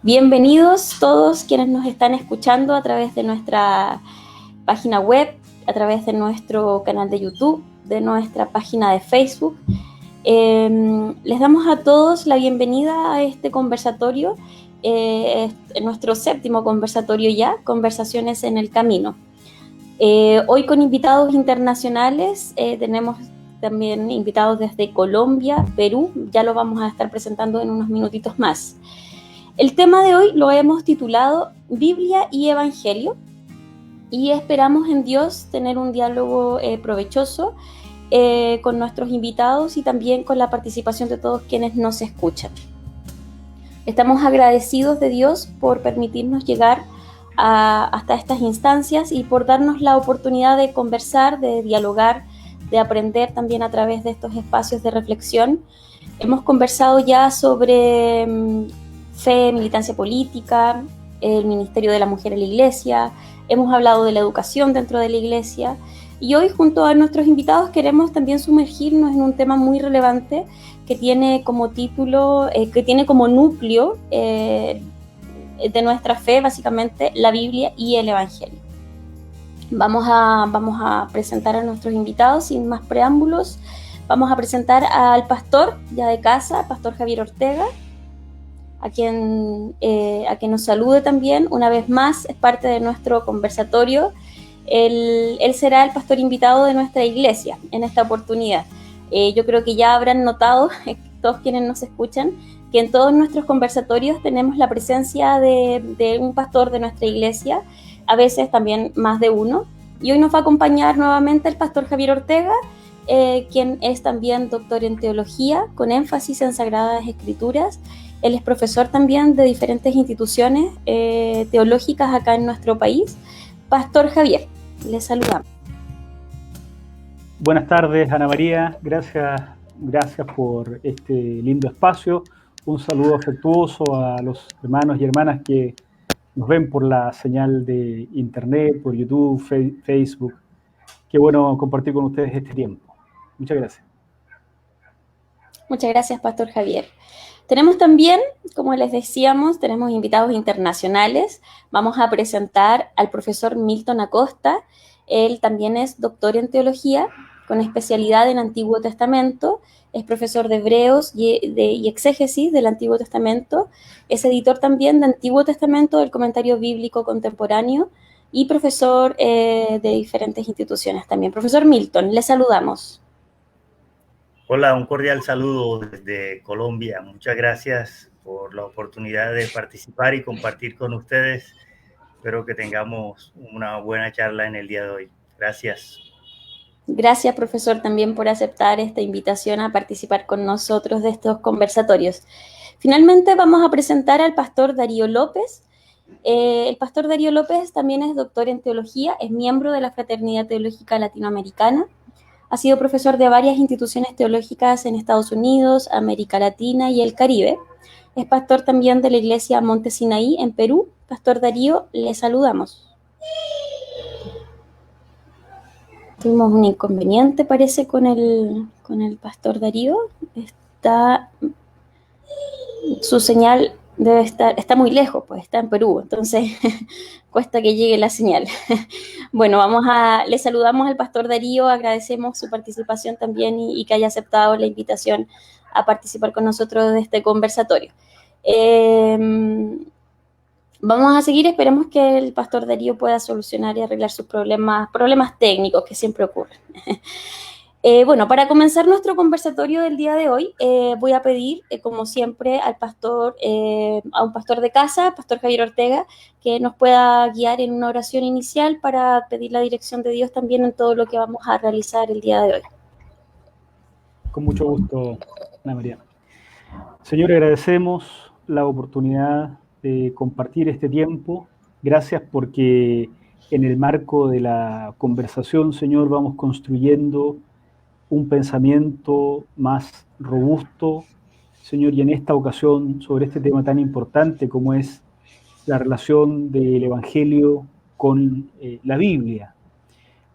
Bienvenidos todos quienes nos están escuchando a través de nuestra página web, a través de nuestro canal de YouTube, de nuestra página de Facebook. Les damos a todos la bienvenida a este conversatorio, nuestro séptimo conversatorio ya, Conversaciones en el Camino. Hoy con invitados internacionales, tenemos también invitados desde Colombia, Perú, ya lo vamos a estar presentando en unos minutitos más. El tema de hoy lo hemos titulado Biblia y Evangelio y esperamos en Dios tener un diálogo provechoso con nuestros invitados y también con la participación de todos quienes nos escuchan. Estamos agradecidos de Dios por permitirnos llegar hasta estas instancias y por darnos la oportunidad de conversar, de dialogar, de aprender también a través de estos espacios de reflexión. Hemos conversado ya sobre fe, militancia política, el Ministerio de la Mujer en la Iglesia, hemos hablado de la educación dentro de la Iglesia y hoy junto a nuestros invitados queremos también sumergirnos en un tema muy relevante que tiene como título, que tiene como núcleo de nuestra fe básicamente la Biblia y el Evangelio. Vamos a presentar a nuestros invitados sin más preámbulos. Vamos a presentar al pastor ya de casa, Pastor Javier Ortega, a quien nos salude también. Una vez más, es parte de nuestro conversatorio. Él será el pastor invitado de nuestra iglesia en esta oportunidad. Yo creo que ya habrán notado, todos quienes nos escuchan, que en todos nuestros conversatorios tenemos la presencia de un pastor de nuestra iglesia, a veces también más de uno. Y hoy nos va a acompañar nuevamente el pastor Javier Ortega, quien es también doctor en teología, con énfasis en Sagradas Escrituras. Él es profesor también de diferentes instituciones teológicas acá en nuestro país. Pastor Javier, le saludamos. Buenas tardes, Ana María. Gracias por este lindo espacio. Un saludo afectuoso a los hermanos y hermanas que nos ven por la señal de internet, por YouTube, Facebook. Qué bueno compartir con ustedes este tiempo. Muchas gracias. Muchas gracias, Pastor Javier. Tenemos también, como les decíamos, tenemos invitados internacionales. Vamos a presentar al profesor Milton Acosta. Él también es doctor en teología, con especialidad en Antiguo Testamento. Es profesor de Hebreos y exégesis del Antiguo Testamento. Es editor también de Antiguo Testamento, del Comentario Bíblico Contemporáneo y profesor de diferentes instituciones también. Profesor Milton, le saludamos. Hola, un cordial saludo desde Colombia. Muchas gracias por la oportunidad de participar y compartir con ustedes. Espero que tengamos una buena charla en el día de hoy. Gracias. Gracias, profesor, también por aceptar esta invitación a participar con nosotros de estos conversatorios. Finalmente vamos a presentar al pastor Darío López. El pastor Darío López también es doctor en teología, es miembro de la Fraternidad Teológica Latinoamericana. Ha sido profesor de varias instituciones teológicas en Estados Unidos, América Latina y el Caribe. Es pastor también de la iglesia Monte Sinaí en Perú. Pastor Darío, le saludamos. Tuvimos un inconveniente, parece, con el pastor Darío. Su señal está muy lejos, pues está en Perú, entonces cuesta que llegue la señal. Bueno, le saludamos al pastor Darío, agradecemos su participación también y que haya aceptado la invitación a participar con nosotros de este conversatorio. Vamos a seguir, esperemos que el pastor Darío pueda solucionar y arreglar sus problemas técnicos que siempre ocurren. Bueno, para comenzar nuestro conversatorio del día de hoy, voy a pedir, como siempre, a un pastor de casa, Pastor Javier Ortega, que nos pueda guiar en una oración inicial para pedir la dirección de Dios también en todo lo que vamos a realizar el día de hoy. Con mucho gusto, Ana María. Señor, agradecemos la oportunidad de compartir este tiempo. Gracias porque en el marco de la conversación, Señor, vamos construyendo un pensamiento más robusto, Señor, y en esta ocasión sobre este tema tan importante como es la relación del Evangelio con la Biblia.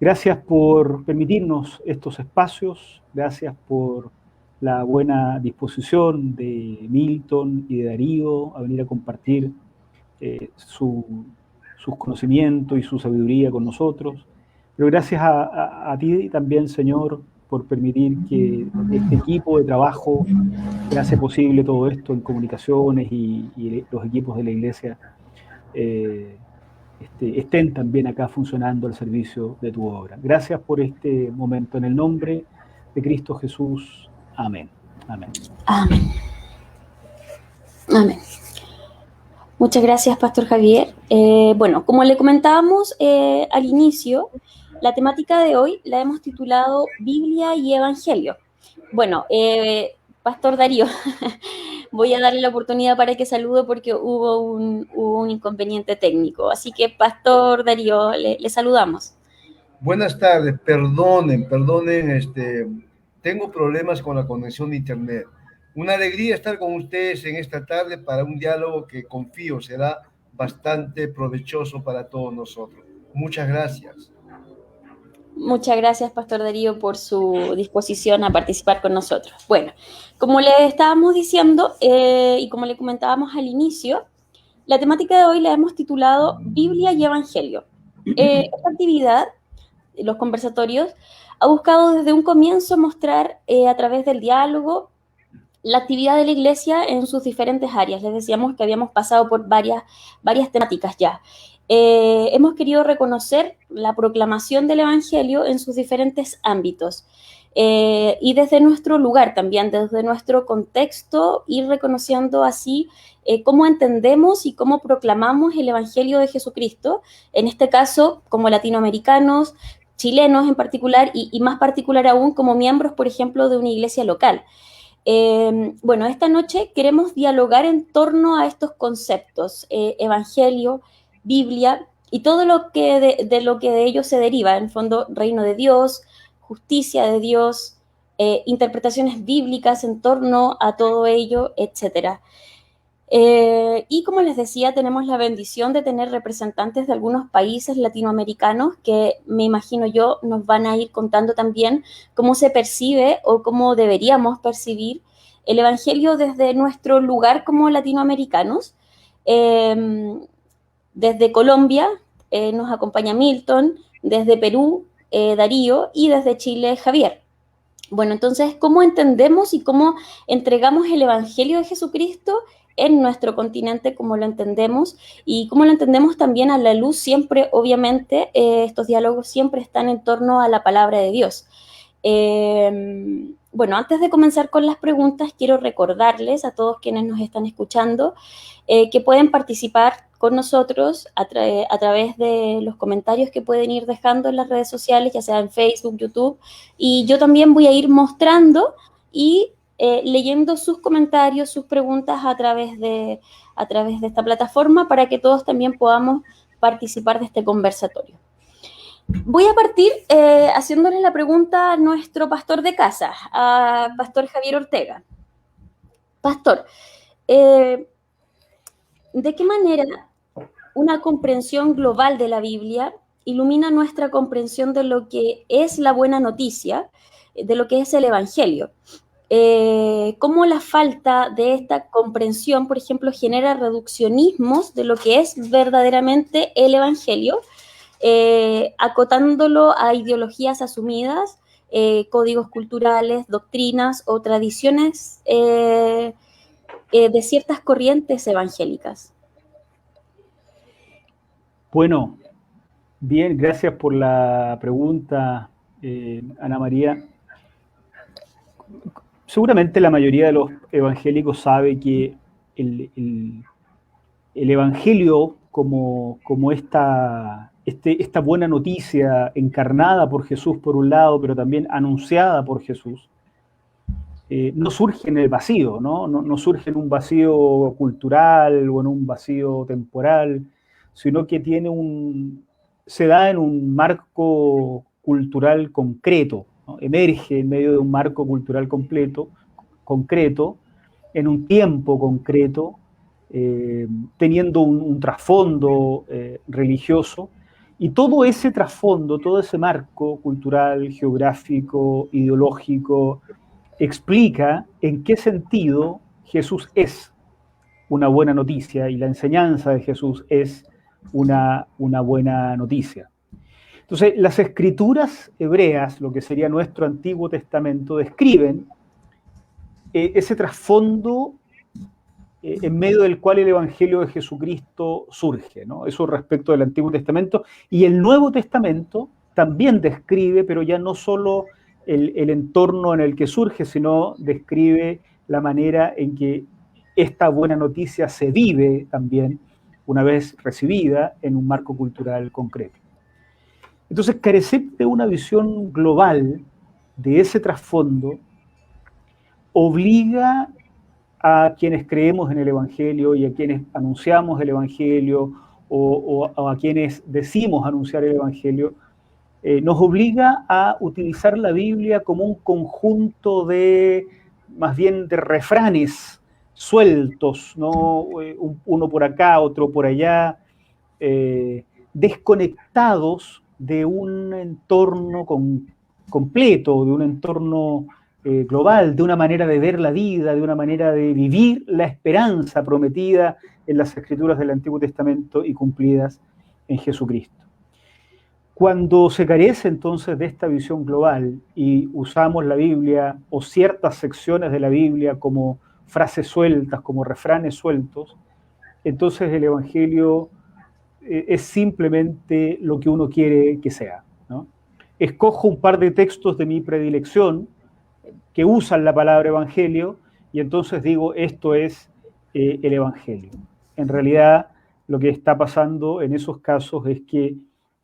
Gracias por permitirnos estos espacios, gracias por la buena disposición de Milton y de Darío a venir a compartir sus conocimientos y su sabiduría con nosotros. Pero gracias a ti también, Señor, por permitir que este equipo de trabajo que hace posible todo esto en comunicaciones y los equipos de la Iglesia estén también acá funcionando al servicio de tu obra. Gracias por este momento. En el nombre de Cristo Jesús. Amén. Amén. Amén. Amén. Muchas gracias, Pastor Javier. Bueno, como le comentábamos al inicio, la temática de hoy la hemos titulado Biblia y Evangelio. Bueno, Pastor Darío, voy a darle la oportunidad para que salude porque hubo un inconveniente técnico. Así que, Pastor Darío, le saludamos. Buenas tardes, perdonen, tengo problemas con la conexión de internet. Una alegría estar con ustedes en esta tarde para un diálogo que confío será bastante provechoso para todos nosotros. Muchas gracias. Muchas gracias, Pastor Darío, por su disposición a participar con nosotros. Bueno, como le estábamos diciendo y como le comentábamos al inicio, la temática de hoy la hemos titulado Biblia y Evangelio. Esta actividad, los conversatorios, ha buscado desde un comienzo mostrar a través del diálogo la actividad de la Iglesia en sus diferentes áreas. Les decíamos que habíamos pasado por varias temáticas ya. Hemos querido reconocer la proclamación del Evangelio en sus diferentes ámbitos y desde nuestro lugar también, desde nuestro contexto, ir reconociendo así cómo entendemos y cómo proclamamos el Evangelio de Jesucristo, en este caso como latinoamericanos, chilenos en particular y más particular aún como miembros, por ejemplo, de una iglesia local. Bueno, esta noche queremos dialogar en torno a estos conceptos, Evangelio, Biblia y todo lo que de lo que de ello se deriva, en el fondo, reino de Dios, justicia de Dios, interpretaciones bíblicas en torno a todo ello, etc. Y como les decía, tenemos la bendición de tener representantes de algunos países latinoamericanos que me imagino yo nos van a ir contando también cómo se percibe o cómo deberíamos percibir el Evangelio desde nuestro lugar como latinoamericanos. Desde Colombia nos acompaña Milton, desde Perú Darío y desde Chile Javier. Bueno, entonces, ¿cómo entendemos y cómo entregamos el Evangelio de Jesucristo en nuestro continente, como lo entendemos, y cómo lo entendemos también a la luz siempre, obviamente, estos diálogos siempre están en torno a la palabra de Dios. Bueno, antes de comenzar con las preguntas, quiero recordarles a todos quienes nos están escuchando que pueden participar con nosotros a través de los comentarios que pueden ir dejando en las redes sociales, ya sea en Facebook, YouTube, y yo también voy a ir mostrando y leyendo sus comentarios, sus preguntas a través de esta plataforma para que todos también podamos participar de este conversatorio. Voy a partir haciéndole la pregunta a nuestro pastor de casa, a Pastor Javier Ortega. Pastor, ¿de qué manera una comprensión global de la Biblia ilumina nuestra comprensión de lo que es la buena noticia, de lo que es el Evangelio? Cómo la falta de esta comprensión, por ejemplo, genera reduccionismos de lo que es verdaderamente el Evangelio, acotándolo a ideologías asumidas, códigos culturales, doctrinas o tradiciones de ciertas corrientes evangélicas. Bueno, bien, gracias por la pregunta, Ana María. Seguramente la mayoría de los evangélicos sabe que el Evangelio como esta buena noticia encarnada por Jesús por un lado, pero también anunciada por Jesús, no surge en el vacío, no surge en un vacío cultural o en un vacío temporal, sino que se da en un marco cultural concreto, ¿no? Emerge en medio de un marco cultural concreto, en un tiempo concreto, teniendo un trasfondo religioso, y todo ese trasfondo, todo ese marco cultural, geográfico, ideológico, explica en qué sentido Jesús es una buena noticia y la enseñanza de Jesús es una buena noticia. Entonces, las escrituras hebreas, lo que sería nuestro Antiguo Testamento, describen ese trasfondo en medio del cual el Evangelio de Jesucristo surge, ¿no? Eso respecto del Antiguo Testamento. Y el Nuevo Testamento también describe, pero ya no solo el entorno en el que surge, sino describe la manera en que esta buena noticia se vive también una vez recibida en un marco cultural concreto. Entonces, carecer de una visión global de ese trasfondo obliga a quienes creemos en el Evangelio y a quienes anunciamos el Evangelio o a quienes decimos anunciar el Evangelio, nos obliga a utilizar la Biblia como un conjunto de, más bien, de refranes sueltos, ¿no? Uno por acá, otro por allá, desconectados de un entorno completo, de un entorno global, de una manera de ver la vida, de una manera de vivir la esperanza prometida en las escrituras del Antiguo Testamento y cumplidas en Jesucristo. Cuando se carece entonces de esta visión global y usamos la Biblia o ciertas secciones de la Biblia como frases sueltas, como refranes sueltos, entonces el Evangelio es simplemente lo que uno quiere que sea, ¿no? Escojo un par de textos de mi predilección que usan la palabra evangelio y entonces digo, esto es el Evangelio. En realidad, lo que está pasando en esos casos es que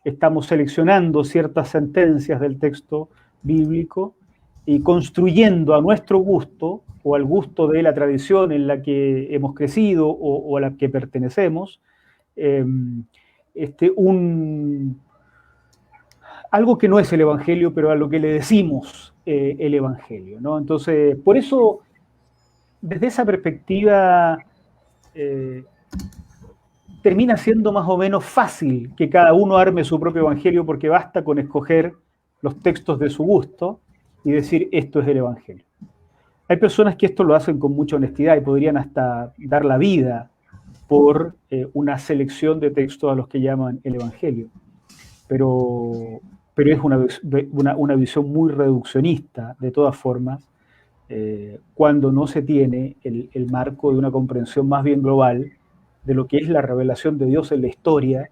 estamos seleccionando ciertas sentencias del texto bíblico y construyendo a nuestro gusto o al gusto de la tradición en la que hemos crecido o a la que pertenecemos, algo que no es el Evangelio, pero a lo que le decimos el Evangelio, ¿no? Entonces, por eso, desde esa perspectiva, termina siendo más o menos fácil que cada uno arme su propio Evangelio, porque basta con escoger los textos de su gusto y decir, esto es el Evangelio. Hay personas que esto lo hacen con mucha honestidad y podrían hasta dar la vida por una selección de textos a los que llaman el Evangelio. Pero es una visión muy reduccionista, de todas formas, cuando no se tiene el marco de una comprensión más bien global de lo que es la revelación de Dios en la historia,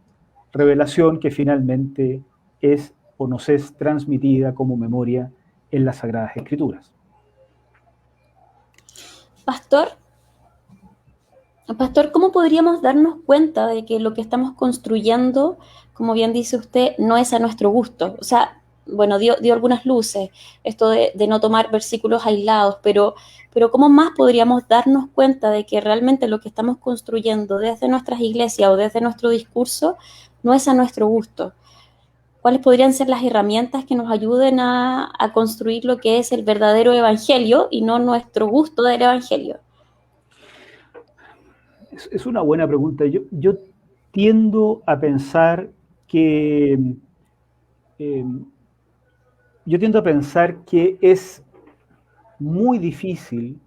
revelación que finalmente es o nos es transmitida como memoria en las Sagradas Escrituras. Pastor, ¿cómo podríamos darnos cuenta de que lo que estamos construyendo, como bien dice usted, no es a nuestro gusto? O sea, bueno, dio algunas luces, esto de no tomar versículos aislados, pero ¿cómo más podríamos darnos cuenta de que realmente lo que estamos construyendo desde nuestras iglesias o desde nuestro discurso no es a nuestro gusto? ¿Cuáles podrían ser las herramientas que nos ayuden a construir lo que es el verdadero evangelio y no nuestro gusto del evangelio? Es una buena pregunta. Yo tiendo a pensar que es muy difícil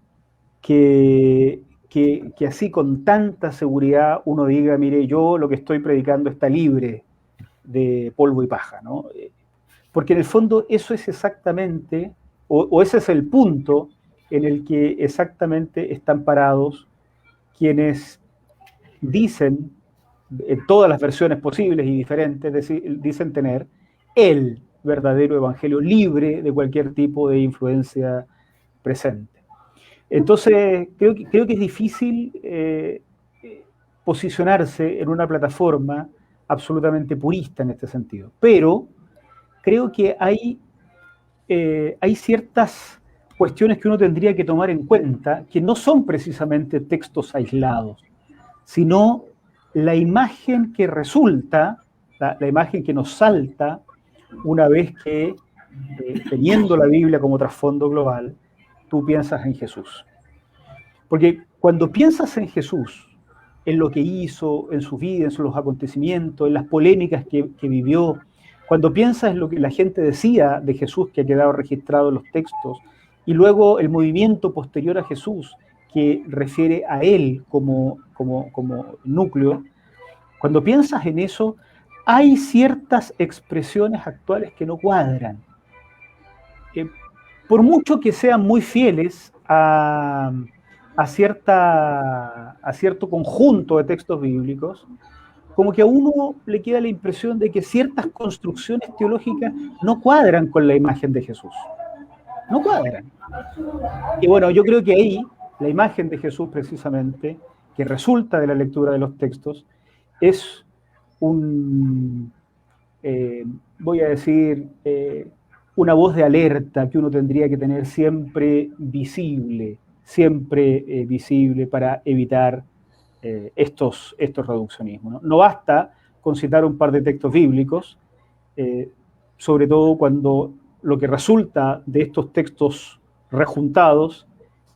que así con tanta seguridad uno diga, mire, yo lo que estoy predicando está libre de polvo y paja, ¿no? Porque en el fondo eso es exactamente, o ese es el punto en el que exactamente están parados quienes dicen, en todas las versiones posibles y diferentes, dicen tener el verdadero evangelio libre de cualquier tipo de influencia presente. Entonces, creo que es difícil posicionarse en una plataforma absolutamente purista en este sentido. Pero creo que hay ciertas cuestiones que uno tendría que tomar en cuenta, que no son precisamente textos aislados, sino la imagen que resulta, la imagen que nos salta una vez que, teniendo la Biblia como trasfondo global, tú piensas en Jesús. Porque cuando piensas en Jesús, en lo que hizo, en su vida, en los acontecimientos, en las polémicas que vivió, cuando piensas en lo que la gente decía de Jesús, que ha quedado registrado en los textos, y luego el movimiento posterior a Jesús, que refiere a él como núcleo, cuando piensas en eso, hay ciertas expresiones actuales que no cuadran. Por mucho que sean muy fieles a cierto conjunto de textos bíblicos, como que a uno le queda la impresión de que ciertas construcciones teológicas no cuadran con la imagen de Jesús. No cuadran. Y bueno, yo creo que ahí la imagen de Jesús precisamente, que resulta de la lectura de los textos, es voy a decir, una voz de alerta que uno tendría que tener siempre visible para evitar estos reduccionismos, ¿no? No basta con citar un par de textos bíblicos, sobre todo cuando lo que resulta de estos textos rejuntados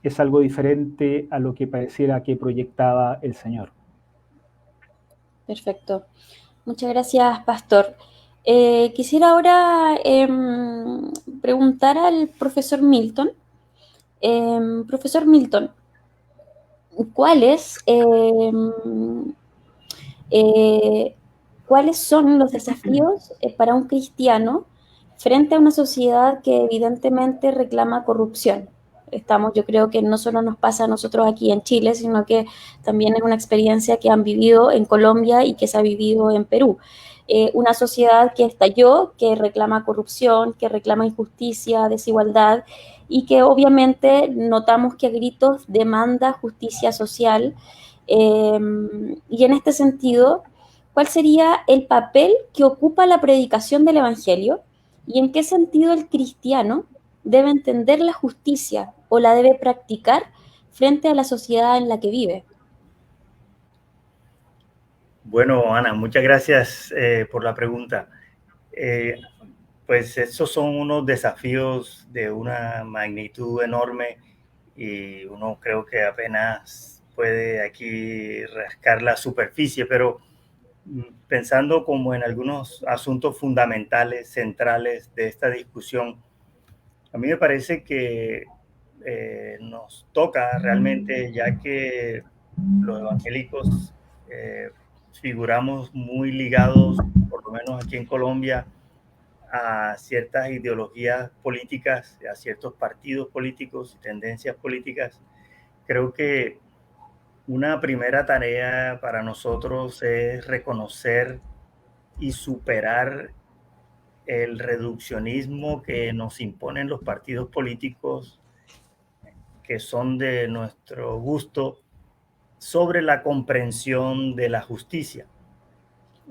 es algo diferente a lo que pareciera que proyectaba el Señor. Perfecto. Muchas gracias, Pastor. Quisiera ahora preguntar al profesor Milton. Profesor Milton, ¿cuáles son los desafíos para un cristiano frente a una sociedad que evidentemente reclama corrupción? Yo creo que no solo nos pasa a nosotros aquí en Chile, sino que también es una experiencia que han vivido en Colombia y que se ha vivido en Perú. Una sociedad que estalló, que reclama corrupción, que reclama injusticia, desigualdad, y que obviamente notamos que a gritos demanda justicia social. Y en este sentido, ¿cuál sería el papel que ocupa la predicación del Evangelio y en qué sentido el cristiano debe entender la justicia o la debe practicar frente a la sociedad en la que vive? Bueno, Ana, muchas gracias por la pregunta. Pues esos son unos desafíos de una magnitud enorme y uno creo que apenas puede aquí rascar la superficie, pero pensando como en algunos asuntos fundamentales, centrales de esta discusión, a mí me parece que nos toca realmente, ya que los evangélicos figuramos muy ligados, por lo menos aquí en Colombia, a ciertas ideologías políticas, a ciertos partidos políticos y tendencias políticas. Creo que una primera tarea para nosotros es reconocer y superar el reduccionismo que nos imponen los partidos políticos que son de nuestro gusto sobre la comprensión de la justicia.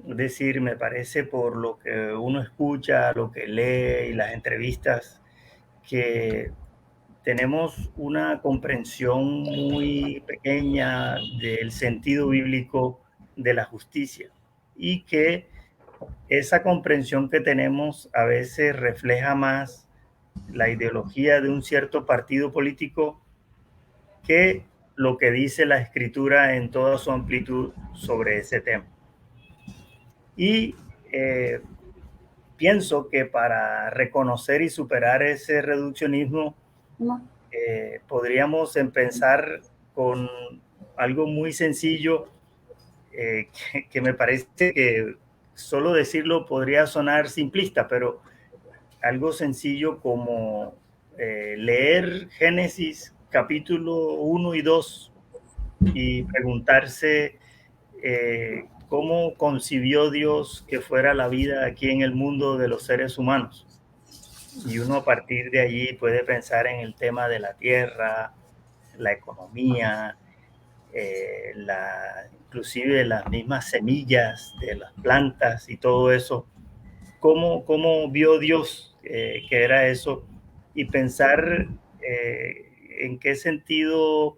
Es decir, me parece por lo que uno escucha, lo que lee y las entrevistas, que tenemos una comprensión muy pequeña del sentido bíblico de la justicia y que esa comprensión que tenemos a veces refleja más la ideología de un cierto partido político que lo que dice la escritura en toda su amplitud sobre ese tema. Y pienso que para reconocer y superar ese reduccionismo, podríamos empezar con algo muy sencillo que me parece que solo decirlo podría sonar simplista, pero algo sencillo como leer Génesis capítulo 1 y 2 y preguntarse cómo concibió Dios que fuera la vida aquí en el mundo de los seres humanos. Y uno a partir de allí puede pensar en el tema de la tierra, la economía, inclusive las mismas semillas de las plantas y todo eso. ¿Cómo vio Dios que era eso? Y pensar en qué sentido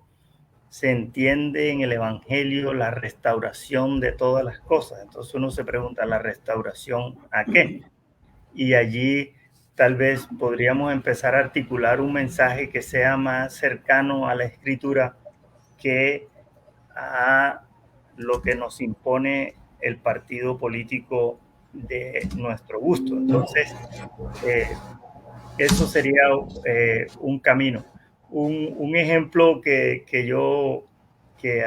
se entiende en el Evangelio la restauración de todas las cosas. Entonces uno se pregunta, ¿la restauración a qué? Y allí tal vez podríamos empezar a articular un mensaje que sea más cercano a la Escritura que a lo que nos impone el partido político de nuestro gusto. Entonces, eso sería un camino. Un ejemplo que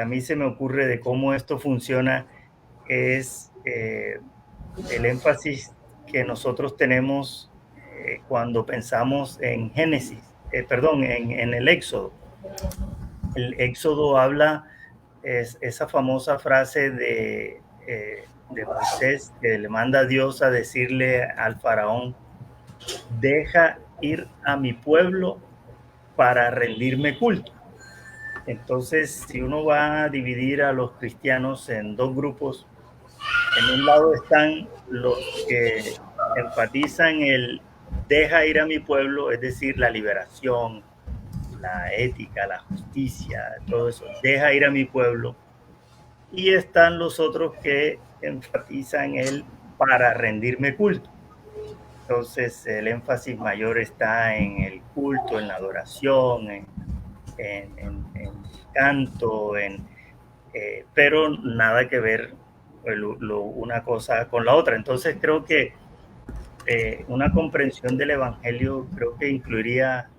a mí se me ocurre de cómo esto funciona es el énfasis que nosotros tenemos cuando pensamos en Génesis, perdón, en el Éxodo. El Éxodo habla, es esa famosa frase de Moisés que le manda a Dios a decirle al faraón: deja ir a mi pueblo para rendirme culto. Entonces, si uno va a dividir a los cristianos en dos grupos, en un lado están los que enfatizan el deja ir a mi pueblo, es decir, la liberación, la ética, la justicia, todo eso, deja ir a mi pueblo. Y están los otros que enfatizan el para rendirme culto. Entonces, el énfasis mayor está en el culto, en la adoración, en canto, pero nada que ver una cosa con la otra. Entonces, creo que una comprensión del Evangelio creo que incluiría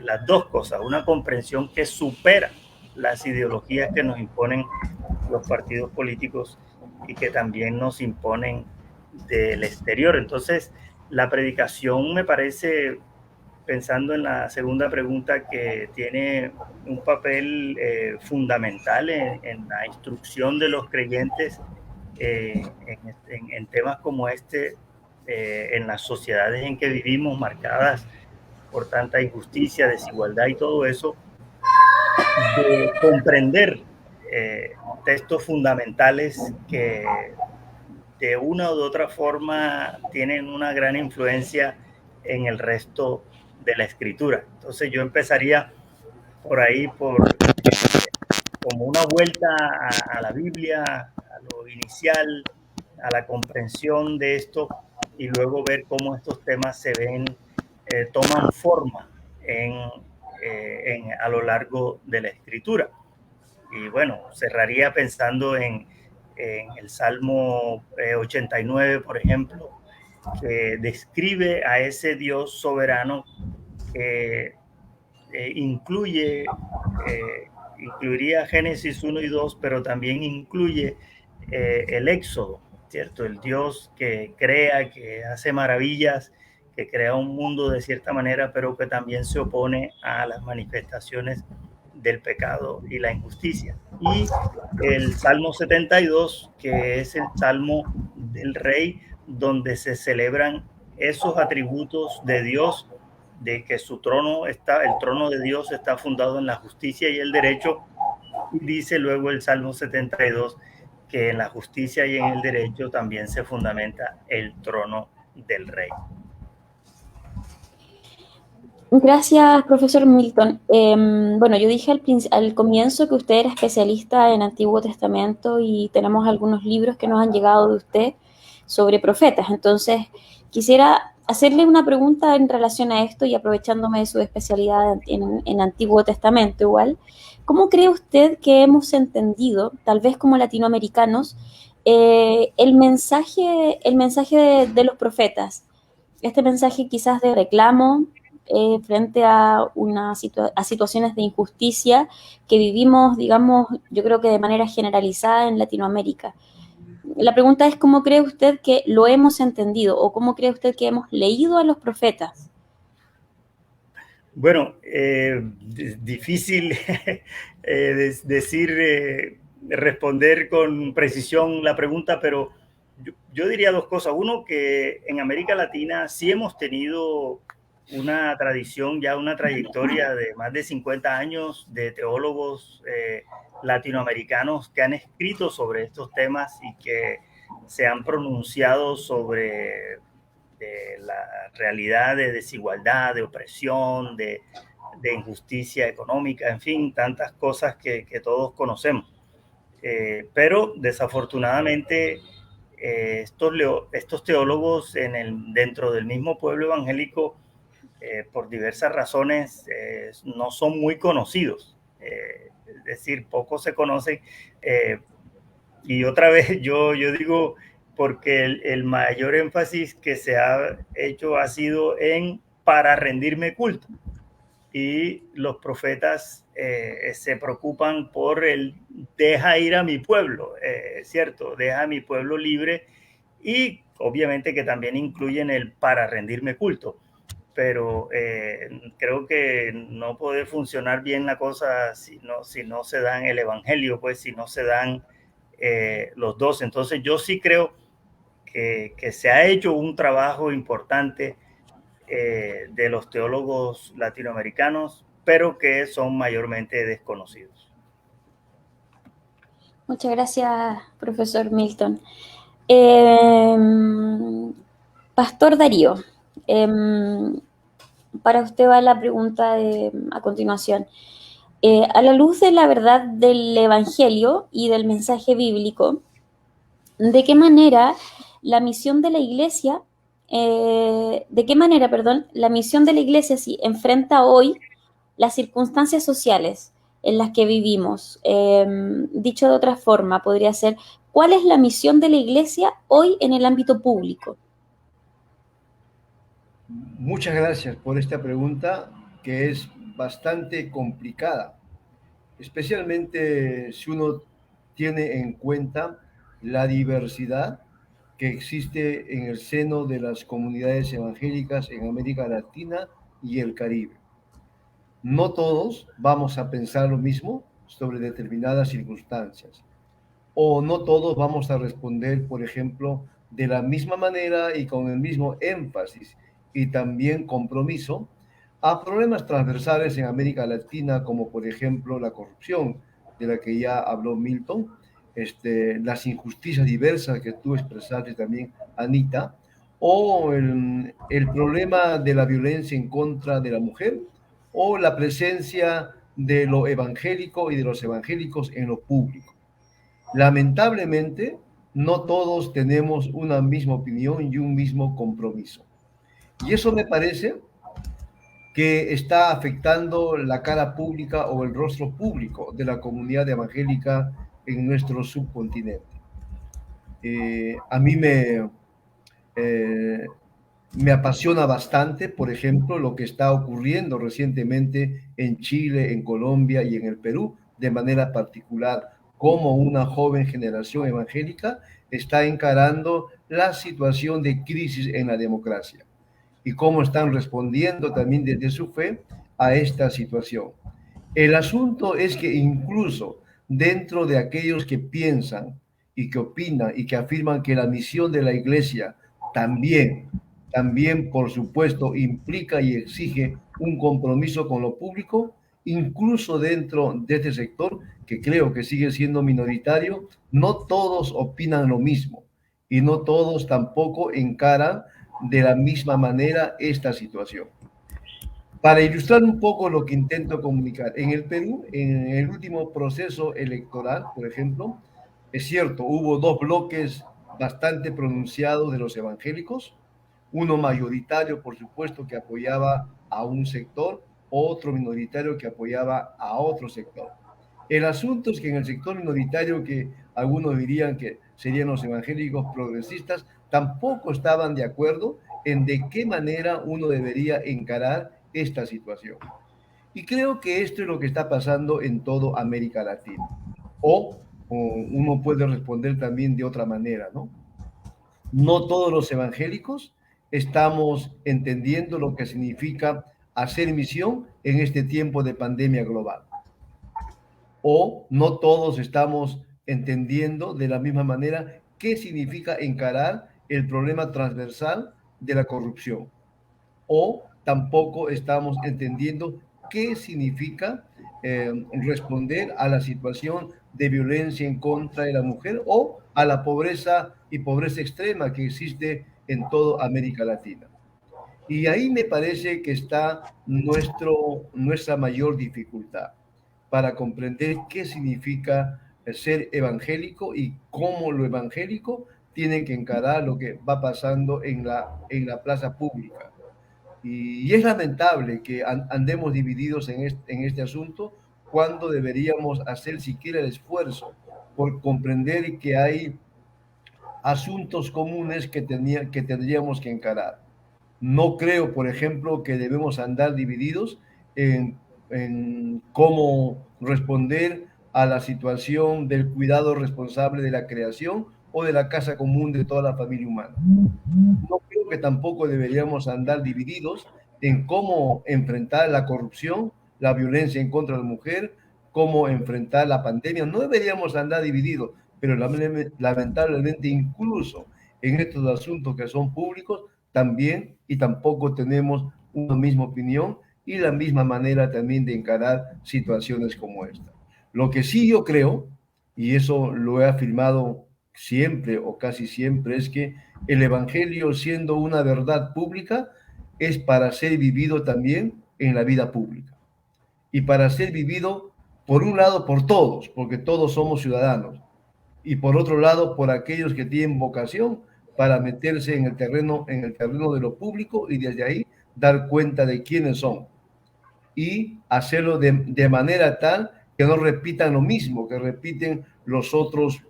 las dos cosas, una comprensión que supera las ideologías que nos imponen los partidos políticos y que también nos imponen del exterior. Entonces, la predicación me parece, pensando en la segunda pregunta, que tiene un papel fundamental en la instrucción de los creyentes en temas como este, en las sociedades en que vivimos, marcadas por tanta injusticia, desigualdad y todo eso, de comprender textos fundamentales que de una u otra forma tienen una gran influencia en el resto de la escritura. Entonces yo empezaría por ahí, como una vuelta a la Biblia, a lo inicial, a la comprensión de esto, y luego ver cómo estos temas se ven, toman forma a lo largo de la escritura. Y bueno, cerraría pensando en el Salmo 89, por ejemplo, que describe a ese Dios soberano que incluiría Génesis 1 y 2, pero también incluye el Éxodo, ¿cierto? El Dios que crea, que hace maravillas, que crea un mundo de cierta manera, pero que también se opone a las manifestaciones del pecado y la injusticia. Y el Salmo 72, que es el Salmo del Rey, donde se celebran esos atributos de Dios, de que su trono está, el trono de Dios está fundado en la justicia y el derecho. Y dice luego el Salmo 72 que en la justicia y en el derecho también se fundamenta el trono del Rey. Gracias, profesor Milton. Bueno, yo dije al comienzo que usted era especialista en Antiguo Testamento y tenemos algunos libros que nos han llegado de usted sobre profetas. Entonces, quisiera hacerle una pregunta en relación a esto y aprovechándome de su especialidad en Antiguo Testamento igual. ¿Cómo cree usted que hemos entendido, tal vez como latinoamericanos, el mensaje de los profetas? Este mensaje quizás de reclamo frente a situaciones de injusticia que vivimos, digamos, yo creo que de manera generalizada en Latinoamérica. La pregunta es, ¿cómo cree usted que lo hemos entendido o cómo cree usted que hemos leído a los profetas? Bueno, difícil responder con precisión la pregunta, pero yo diría dos cosas. Uno, que en América Latina sí hemos tenido una tradición, ya una trayectoria de más de 50 años de teólogos latinoamericanos que han escrito sobre estos temas y que se han pronunciado sobre la realidad de desigualdad, de opresión, de injusticia económica, en fin, tantas cosas que todos conocemos. Pero desafortunadamente estos teólogos dentro del mismo pueblo evangélico, por diversas razones, no son muy conocidos. Es decir, pocos se conocen. Y otra vez yo digo, porque el mayor énfasis que se ha hecho ha sido en para rendirme culto. Y los profetas se preocupan por el deja ir a mi pueblo, ¿cierto? Deja a mi pueblo libre, y obviamente que también incluyen el para rendirme culto. Pero creo que no puede funcionar bien la cosa si no se dan el evangelio, pues si no se dan los dos. Entonces yo sí creo que se ha hecho un trabajo importante de los teólogos latinoamericanos, pero que son mayormente desconocidos. Muchas gracias, profesor Milton. Pastor Darío, para usted va la pregunta a continuación. A la luz de la verdad del Evangelio y del mensaje bíblico, ¿de qué manera la misión de la Iglesia, la misión de la Iglesia sí, enfrenta hoy las circunstancias sociales en las que vivimos? Dicho de otra forma, podría ser, ¿cuál es la misión de la Iglesia hoy en el ámbito público? Muchas gracias por esta pregunta, que es bastante complicada, especialmente si uno tiene en cuenta la diversidad que existe en el seno de las comunidades evangélicas en América Latina y el Caribe. No todos vamos a pensar lo mismo sobre determinadas circunstancias, o no todos vamos a responder, por ejemplo, de la misma manera y con el mismo énfasis y también compromiso a problemas transversales en América Latina, como por ejemplo la corrupción, de la que ya habló Milton, las injusticias diversas que tú expresaste también, Anita, o el problema de la violencia en contra de la mujer, o la presencia de lo evangélico y de los evangélicos en lo público. Lamentablemente, no todos tenemos una misma opinión y un mismo compromiso. Y eso me parece que está afectando la cara pública o el rostro público de la comunidad evangélica en nuestro subcontinente. A mí me apasiona bastante, por ejemplo, lo que está ocurriendo recientemente en Chile, en Colombia y en el Perú, de manera particular, cómo una joven generación evangélica está encarando la situación de crisis en la democracia y cómo están respondiendo también desde su fe a esta situación. El asunto es que incluso dentro de aquellos que piensan y que opinan y que afirman que la misión de la iglesia también, por supuesto, implica y exige un compromiso con lo público, incluso dentro de este sector, que creo que sigue siendo minoritario, no todos opinan lo mismo y no todos tampoco encaran de la misma manera esta situación. Para ilustrar un poco lo que intento comunicar, en el Perú, en el último proceso electoral, por ejemplo, es cierto, hubo dos bloques bastante pronunciados de los evangélicos, uno mayoritario, por supuesto, que apoyaba a un sector, otro minoritario que apoyaba a otro sector. El asunto es que en el sector minoritario, que algunos dirían que serían los evangélicos progresistas, tampoco estaban de acuerdo en de qué manera uno debería encarar esta situación. Y creo que esto es lo que está pasando en toda América Latina. O uno puede responder también de otra manera, ¿no? No todos los evangélicos estamos entendiendo lo que significa hacer misión en este tiempo de pandemia global. O no todos estamos entendiendo de la misma manera qué significa encarar el problema transversal de la corrupción. O tampoco estamos entendiendo qué significa responder a la situación de violencia en contra de la mujer o a la pobreza y pobreza extrema que existe en toda América Latina. Y ahí me parece que está nuestra mayor dificultad para comprender qué significa ser evangélico y cómo lo evangélico tiene que encarar lo que va pasando en la plaza pública. Y es lamentable que andemos divididos en este asunto cuando deberíamos hacer siquiera el esfuerzo por comprender que hay asuntos comunes que tendríamos que encarar. No creo, por ejemplo, que debemos andar divididos en cómo responder a la situación del cuidado responsable de la creación o de la casa común de toda la familia humana. No creo que tampoco deberíamos andar divididos en cómo enfrentar la corrupción, la violencia en contra de la mujer, cómo enfrentar la pandemia. No deberíamos andar divididos, pero lamentablemente incluso en estos asuntos que son públicos, también y tampoco tenemos una misma opinión y la misma manera también de encarar situaciones como esta. Lo que sí yo creo, y eso lo he afirmado siempre o casi siempre, es que el Evangelio, siendo una verdad pública, es para ser vivido también en la vida pública. Y para ser vivido, por un lado, por todos, porque todos somos ciudadanos, y por otro lado, por aquellos que tienen vocación para meterse en el terreno de lo público y desde ahí dar cuenta de quiénes son y hacerlo de manera tal que no repitan lo mismo que repiten los otros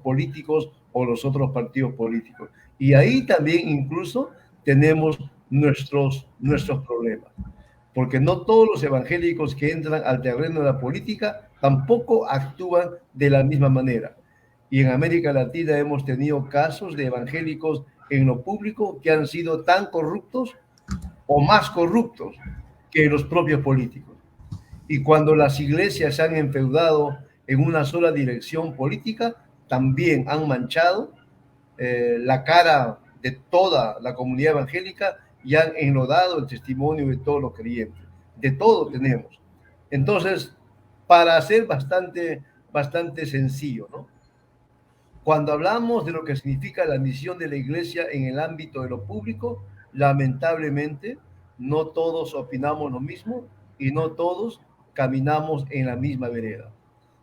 políticos o los otros partidos políticos. Y ahí también incluso tenemos nuestros problemas, porque no todos los evangélicos que entran al terreno de la política tampoco actúan de la misma manera. Y en América Latina hemos tenido casos de evangélicos en lo público que han sido tan corruptos o más corruptos que los propios políticos. Y cuando las iglesias se han enfeudado en una sola dirección política, también han manchado la cara de toda la comunidad evangélica y han enlodado el testimonio de todos los creyentes. De todo tenemos. Entonces, para ser bastante sencillo, ¿no? Cuando hablamos de lo que significa la misión de la iglesia en el ámbito de lo público, lamentablemente no todos opinamos lo mismo y no todos caminamos en la misma vereda.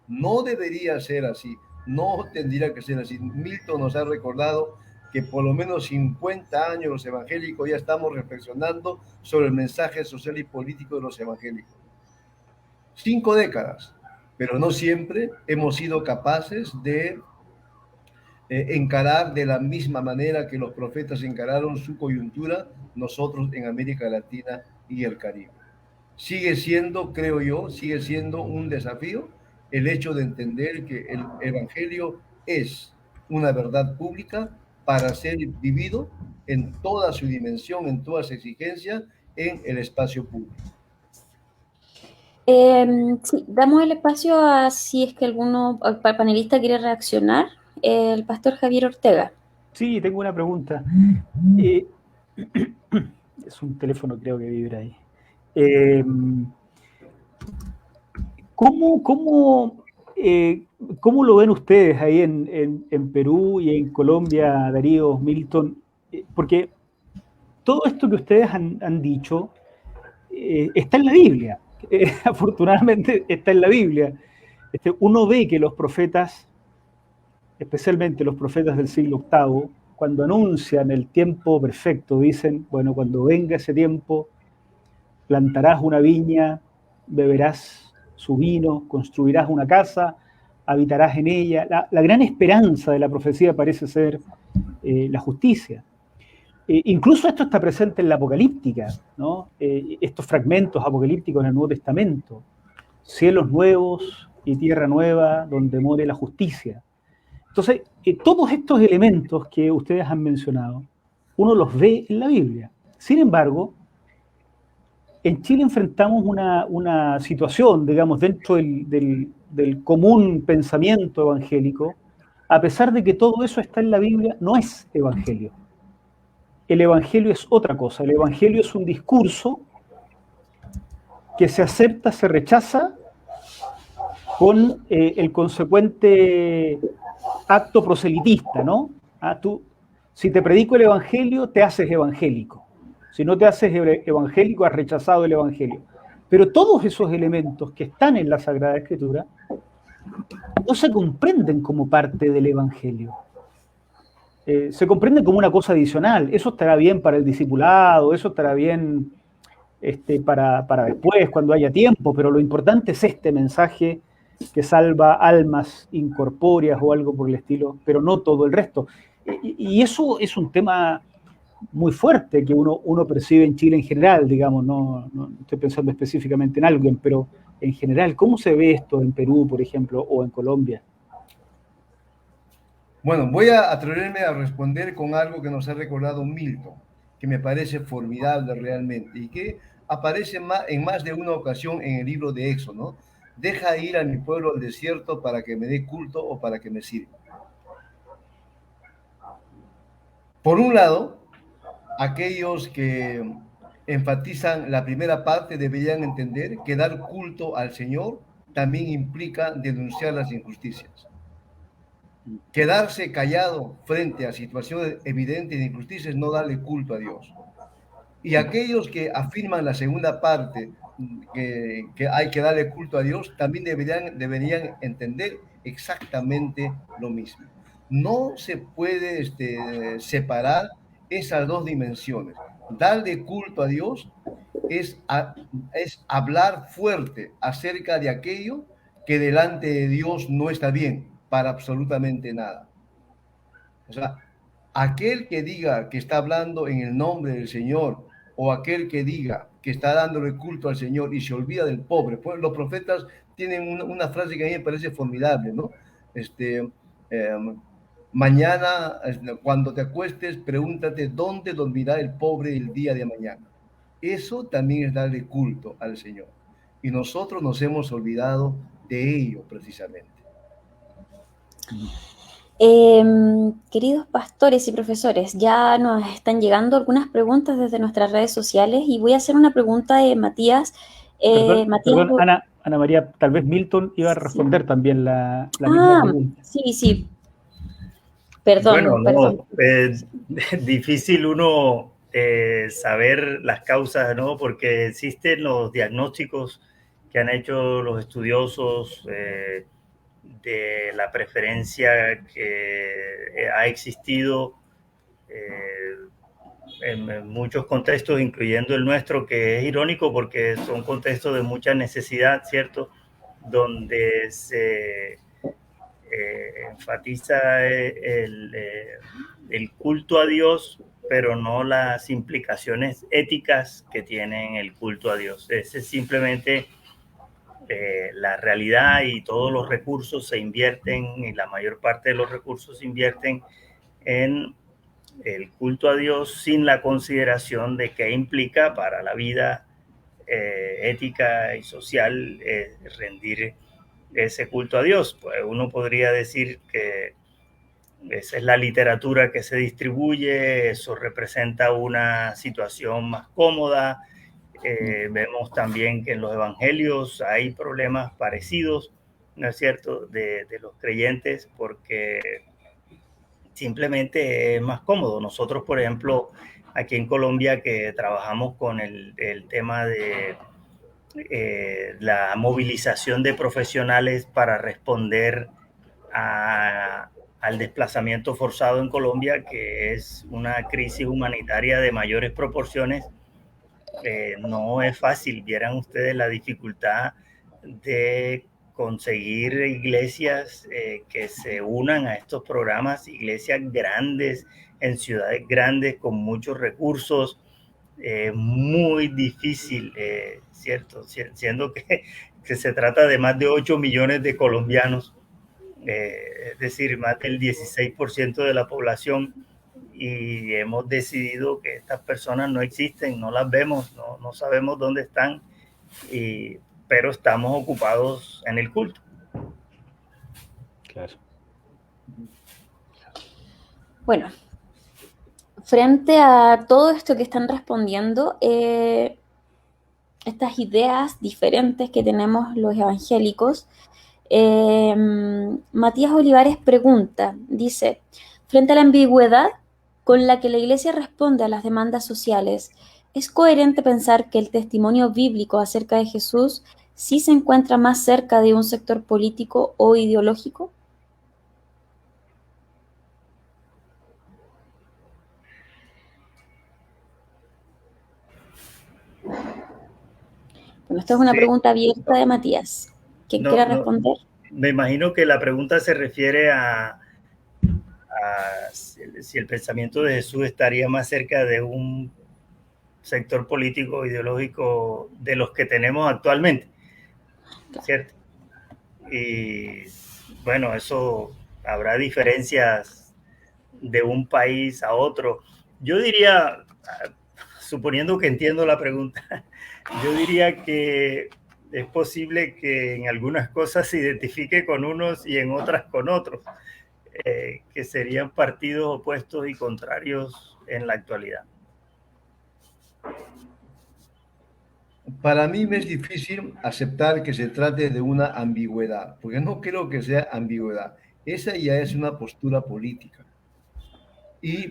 No debería ser así, no tendría que ser así. Milton nos ha recordado que por lo menos 50 años los evangélicos ya estamos reflexionando sobre el mensaje social y político de los evangélicos. 5 décadas, pero no siempre hemos sido capaces de encarar de la misma manera que los profetas encararon su coyuntura, nosotros en América Latina y el Caribe. Sigue siendo, creo yo, sigue siendo un desafío el hecho de entender que el Evangelio es una verdad pública para ser vivido en toda su dimensión, en todas sus exigencias, en el espacio público. Sí, damos el espacio a si es que alguno panelista quiere reaccionar. El pastor Javier Ortega. Sí, tengo una pregunta. Es un teléfono, creo que vibra ahí. ¿Cómo lo ven ustedes ahí en Perú y en Colombia, Darío, Milton? Porque todo esto que ustedes han dicho está en la Biblia. Afortunadamente está en la Biblia. Uno ve que los profetas, especialmente los profetas del siglo VIII, cuando anuncian el tiempo perfecto, dicen, bueno, cuando venga ese tiempo, plantarás una viña, beberás su vino, construirás una casa, habitarás en ella. La gran esperanza de la profecía parece ser la justicia. Incluso esto está presente en la Apocalíptica, ¿no? Estos fragmentos apocalípticos en el Nuevo Testamento. Cielos nuevos y tierra nueva donde more la justicia. Entonces, todos estos elementos que ustedes han mencionado, uno los ve en la Biblia. Sin embargo, en Chile enfrentamos una situación, digamos, dentro del común pensamiento evangélico, a pesar de que todo eso está en la Biblia, no es evangelio. El evangelio es otra cosa. El evangelio es un discurso que se acepta, se rechaza con el consecuente acto proselitista, ¿no? Si te predico el evangelio, te haces evangélico. Si no te haces evangélico, has rechazado el evangelio. Pero todos esos elementos que están en la Sagrada Escritura no se comprenden como parte del evangelio. Se comprenden como una cosa adicional. Eso estará bien para el discipulado, eso estará bien para después, cuando haya tiempo, pero lo importante es este mensaje que salva almas incorpóreas o algo por el estilo, pero no todo el resto. Y eso es un tema muy fuerte que uno percibe en Chile en general, digamos, no estoy pensando específicamente en alguien, pero en general, ¿cómo se ve esto en Perú, por ejemplo, o en Colombia? Bueno, voy a atreverme a responder con algo que nos ha recordado Milton, que me parece formidable realmente y que aparece en más de una ocasión en el libro de Éxodo, ¿no? Deja ir a mi pueblo al desierto para que me dé culto o para que me sirva. Por un lado, aquellos que enfatizan la primera parte deberían entender que dar culto al Señor también implica denunciar las injusticias. Quedarse callado frente a situaciones evidentes de injusticia es no darle culto a Dios. Y aquellos que afirman la segunda parte, que hay que darle culto a Dios, también deberían entender exactamente lo mismo. No se puede separar esas dos dimensiones. Darle culto a Dios es hablar fuerte acerca de aquello que delante de Dios no está bien para absolutamente nada. O sea, aquel que diga que está hablando en el nombre del Señor o aquel que diga que está dándole culto al Señor y se olvida del pobre. Pues los profetas tienen una frase que a mí me parece formidable, ¿no? Eh, Mañana, cuando te acuestes, pregúntate dónde dormirá el pobre el día de mañana. Eso también es darle culto al Señor. Y nosotros nos hemos olvidado de ello precisamente. Queridos pastores y profesores, ya nos están llegando algunas preguntas desde nuestras redes sociales y voy a hacer una pregunta de Matías. Perdón, Ana María, tal vez Milton iba a responder también la misma pregunta. Sí. Perdón. Difícil uno saber las causas, ¿no? Porque existen los diagnósticos que han hecho los estudiosos de la preferencia que ha existido en muchos contextos, incluyendo el nuestro, que es irónico porque son contextos de mucha necesidad, ¿cierto? Donde se enfatiza el culto a Dios, pero no las implicaciones éticas que tiene el culto a Dios. Ese es simplemente la realidad, y todos los recursos se invierten, y la mayor parte de los recursos se invierten en el culto a Dios sin la consideración de qué implica para la vida ética y social rendir ese culto a Dios. Pues uno podría decir que esa es la literatura que se distribuye, eso representa una situación más cómoda. Vemos también que en los evangelios hay problemas parecidos, ¿no es cierto?, de los creyentes, porque simplemente es más cómodo. Nosotros, por ejemplo, aquí en Colombia, que trabajamos con el tema de la movilización de profesionales para responder al desplazamiento forzado en Colombia, que es una crisis humanitaria de mayores proporciones. No es fácil. Vieran ustedes la dificultad de conseguir iglesias que se unan a estos programas, iglesias grandes en ciudades grandes con muchos recursos. Muy difícil, ¿cierto? Siendo que se trata de más de 8 millones de colombianos, es decir, más del 16% de la población, y hemos decidido que estas personas no existen, no las vemos, no sabemos dónde están, pero estamos ocupados en el culto. Claro. Bueno, frente a todo esto que están respondiendo, estas ideas diferentes que tenemos los evangélicos, Matías Olivares pregunta, dice, frente a la ambigüedad con la que la Iglesia responde a las demandas sociales, ¿es coherente pensar que el testimonio bíblico acerca de Jesús sí se encuentra más cerca de un sector político o ideológico? Bueno, esta es una pregunta abierta de Matías. ¿Quién quiere responder? Me imagino que la pregunta se refiere a si el pensamiento de Jesús estaría más cerca de un sector político ideológico de los que tenemos actualmente, ¿cierto? Y bueno, eso habrá diferencias de un país a otro. Yo diría, suponiendo que entiendo la pregunta, yo diría que es posible que en algunas cosas se identifique con unos y en otras con otros, que serían partidos opuestos y contrarios en la actualidad. Para mí me es difícil aceptar que se trate de una ambigüedad, porque no creo que sea ambigüedad. Esa ya es una postura política. Y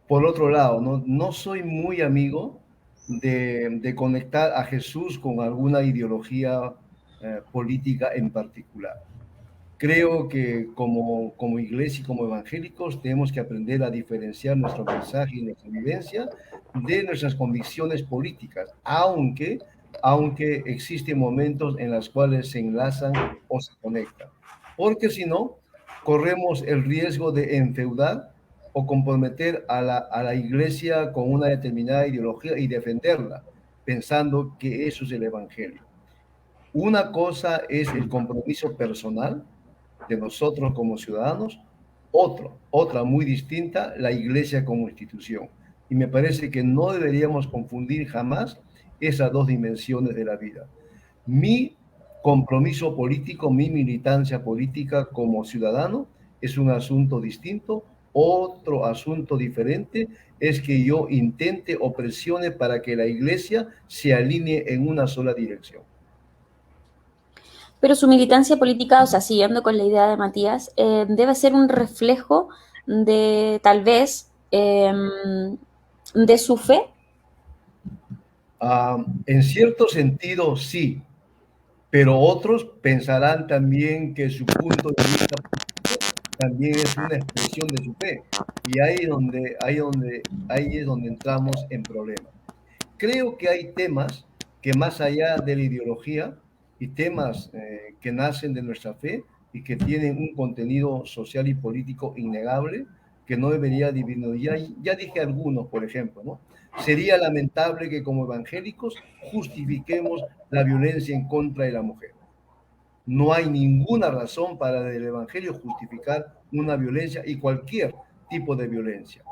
por otro lado, no soy muy amigo de conectar a Jesús con alguna ideología política en particular. Creo que como iglesia y como evangélicos tenemos que aprender a diferenciar nuestro mensaje y nuestra vivencia de nuestras convicciones políticas, aunque existen momentos en los cuales se enlazan o se conectan. Porque si no, corremos el riesgo de enfeudar o comprometer a la iglesia con una determinada ideología y defenderla, pensando que eso es el evangelio. Una cosa es el compromiso personal de nosotros como ciudadanos, otra muy distinta, la iglesia como institución. Y me parece que no deberíamos confundir jamás esas dos dimensiones de la vida. Mi compromiso político, mi militancia política como ciudadano es un asunto distinto. Otro asunto diferente es que yo intente o presione para que la iglesia se alinee en una sola dirección. Pero su militancia política, o sea, siguiendo con la idea de Matías, debe ser un reflejo de, tal vez, de su fe. En cierto sentido, sí, pero otros pensarán también que su punto de vista también es una expresión de su fe. Y ahí es donde entramos en problemas. Creo que hay temas que más allá de la ideología y temas que nacen de nuestra fe y que tienen un contenido social y político innegable, que no debería disminuir. Ya dije algunos, por ejemplo, ¿no? Sería lamentable que como evangélicos justifiquemos la violencia en contra de la mujer. No hay ninguna razón para el evangelio justificar una violencia y cualquier tipo de violencia.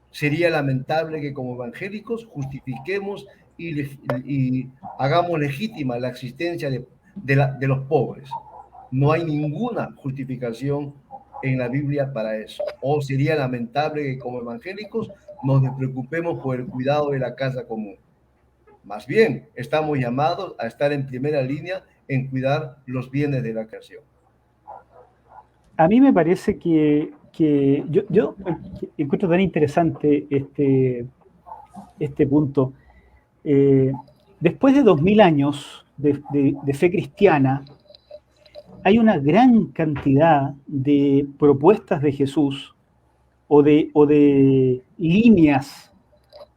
Sería lamentable que como evangélicos justifiquemos y hagamos legítima la existencia de los pobres. No hay ninguna justificación en la Biblia para eso. O sería lamentable que como evangélicos nos preocupemos por el cuidado de la casa común. Más bien, estamos llamados a estar en primera línea en cuidar los bienes de la creación. A mí me parece que yo encuentro tan interesante este punto. Después de 2000 años de fe cristiana, hay una gran cantidad de propuestas de Jesús o de líneas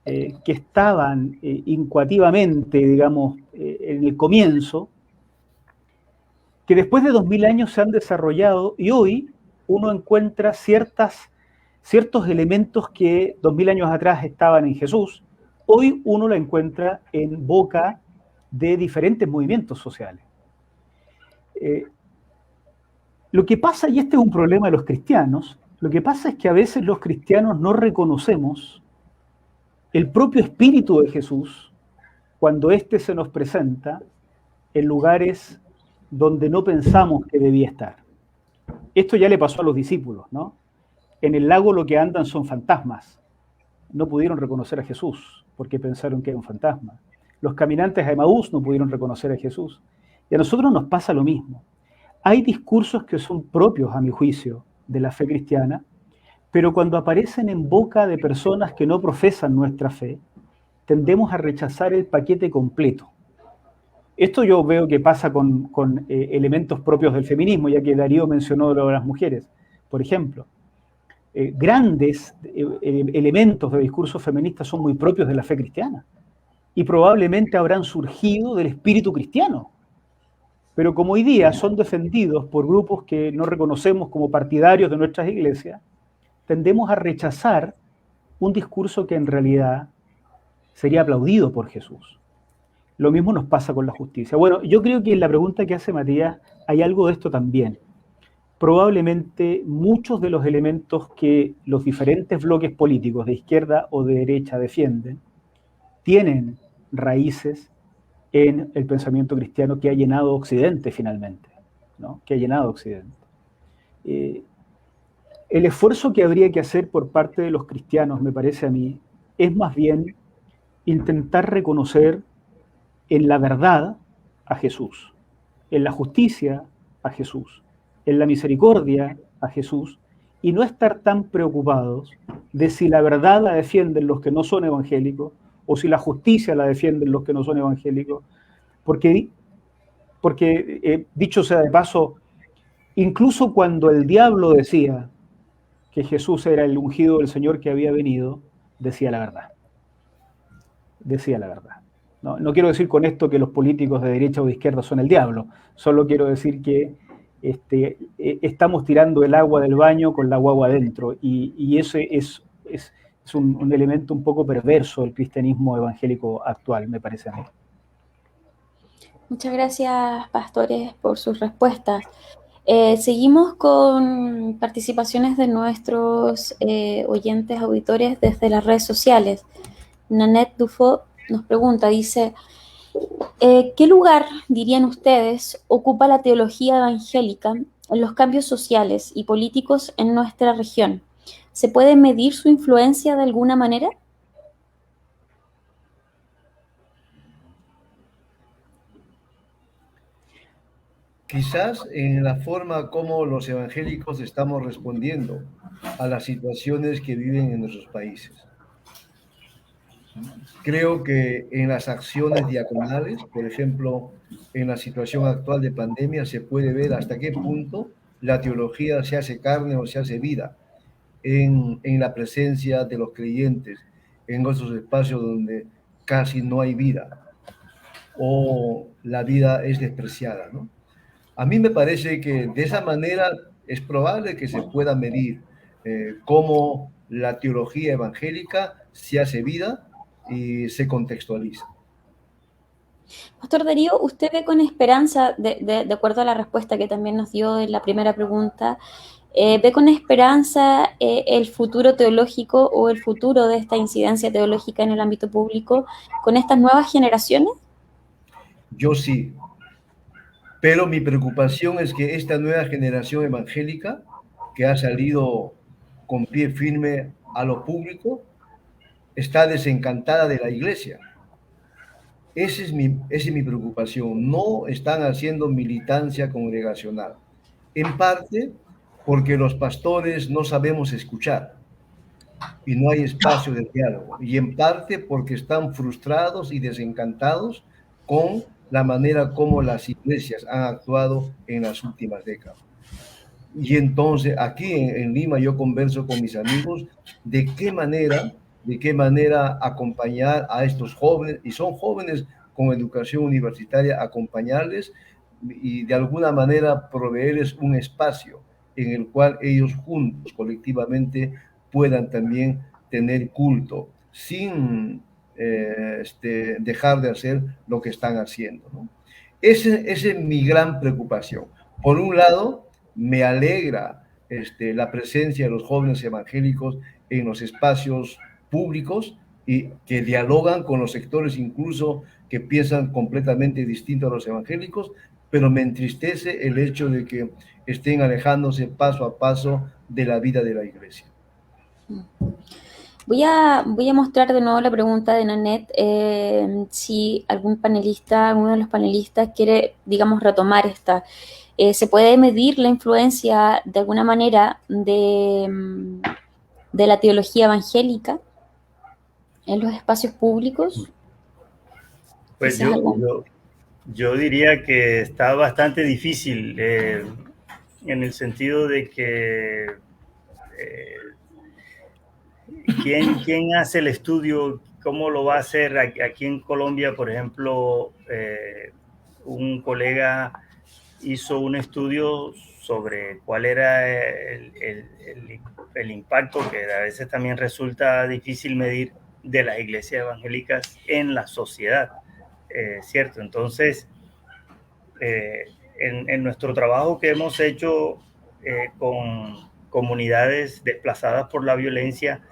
que estaban incoativamente, digamos, en el comienzo, que después de 2000 años se han desarrollado y hoy uno encuentra ciertos elementos que 2000 años atrás estaban en Jesús, hoy uno la encuentra en boca de diferentes movimientos sociales. Lo que pasa, y este es un problema de los cristianos, lo que pasa es que a veces los cristianos no reconocemos el propio espíritu de Jesús cuando éste se nos presenta en lugares donde no pensamos que debía estar. Esto ya le pasó a los discípulos, ¿no? En el lago lo que andan son fantasmas. No pudieron reconocer a Jesús porque pensaron que era un fantasma. Los caminantes de Emaús no pudieron reconocer a Jesús. Y a nosotros nos pasa lo mismo. Hay discursos que son propios, a mi juicio, de la fe cristiana, pero cuando aparecen en boca de personas que no profesan nuestra fe, tendemos a rechazar el paquete completo. Esto yo veo que pasa con elementos propios del feminismo, ya que Darío mencionó lo de las mujeres. Por ejemplo, grandes elementos de discurso feminista son muy propios de la fe cristiana y probablemente habrán surgido del espíritu cristiano. Pero como hoy día son defendidos por grupos que no reconocemos como partidarios de nuestras iglesias, tendemos a rechazar un discurso que en realidad sería aplaudido por Jesús. Lo mismo nos pasa con la justicia. Bueno, yo creo que en la pregunta que hace Matías hay algo de esto también. Probablemente muchos de los elementos que los diferentes bloques políticos de izquierda o de derecha defienden tienen raíces en el pensamiento cristiano que ha llenado Occidente finalmente, ¿no? Que ha llenado Occidente. El esfuerzo que habría que hacer por parte de los cristianos, me parece a mí, es más bien intentar reconocer en la verdad a Jesús, en la justicia a Jesús, en la misericordia a Jesús, y no estar tan preocupados de si la verdad la defienden los que no son evangélicos o si la justicia la defienden los que no son evangélicos, porque dicho sea de paso, incluso cuando el diablo decía que Jesús era el ungido del Señor que había venido, decía la verdad. Decía la verdad. No quiero decir con esto que los políticos de derecha o de izquierda son el diablo, solo quiero decir que estamos tirando el agua del baño con la guagua adentro, y ese es un elemento un poco perverso del cristianismo evangélico actual, me parece a mí. Muchas gracias, pastores, por sus respuestas. Seguimos con participaciones de nuestros oyentes, auditores desde las redes sociales. Nanette Dufo nos pregunta, dice, ¿qué lugar, dirían ustedes, ocupa la teología evangélica en los cambios sociales y políticos en nuestra región? ¿Se puede medir su influencia de alguna manera? Quizás en la forma como los evangélicos estamos respondiendo a las situaciones que viven en nuestros países. Creo que en las acciones diaconales, por ejemplo, en la situación actual de pandemia, se puede ver hasta qué punto la teología se hace carne o se hace vida en la presencia de los creyentes, en esos espacios donde casi no hay vida o la vida es despreciada, ¿no? A mí me parece que de esa manera es probable que se pueda medir cómo la teología evangélica se hace vida y se contextualiza. Pastor Darío, ¿usted ve con esperanza, de acuerdo a la respuesta que también nos dio en la primera pregunta, ve con esperanza el futuro teológico o el futuro de esta incidencia teológica en el ámbito público con estas nuevas generaciones? Yo sí, pero mi preocupación es que esta nueva generación evangélica que ha salido con pie firme a lo público está desencantada de la iglesia. Esa es mi preocupación. No están haciendo militancia congregacional. En parte porque los pastores no sabemos escuchar y no hay espacio de diálogo. Y en parte porque están frustrados y desencantados con la manera como las iglesias han actuado en las últimas décadas. Y entonces aquí en Lima yo converso con mis amigos de qué manera acompañar a estos jóvenes, y son jóvenes con educación universitaria, acompañarles y de alguna manera proveerles un espacio en el cual ellos juntos, colectivamente, puedan también tener culto sin dejar de hacer lo que están haciendo, ¿no? Esa es mi gran preocupación. Por un lado, me alegra la presencia de los jóvenes evangélicos en los espacios públicos y que dialogan con los sectores incluso que piensan completamente distinto a los evangélicos, pero me entristece el hecho de que estén alejándose paso a paso de la vida de la iglesia. Voy a mostrar de nuevo la pregunta de Nanette, si alguno de los panelistas quiere, digamos, retomar esta. ¿Se puede medir la influencia de alguna manera de la teología evangélica en los espacios públicos? Pues yo diría que está bastante difícil en el sentido de que ¿quién hace el estudio? ¿Cómo lo va a hacer? Aquí en Colombia, por ejemplo, un colega hizo un estudio sobre cuál era el impacto, que a veces también resulta difícil medir, de las iglesias evangélicas en la sociedad, ¿cierto? Entonces, en nuestro trabajo que hemos hecho con comunidades desplazadas por la violencia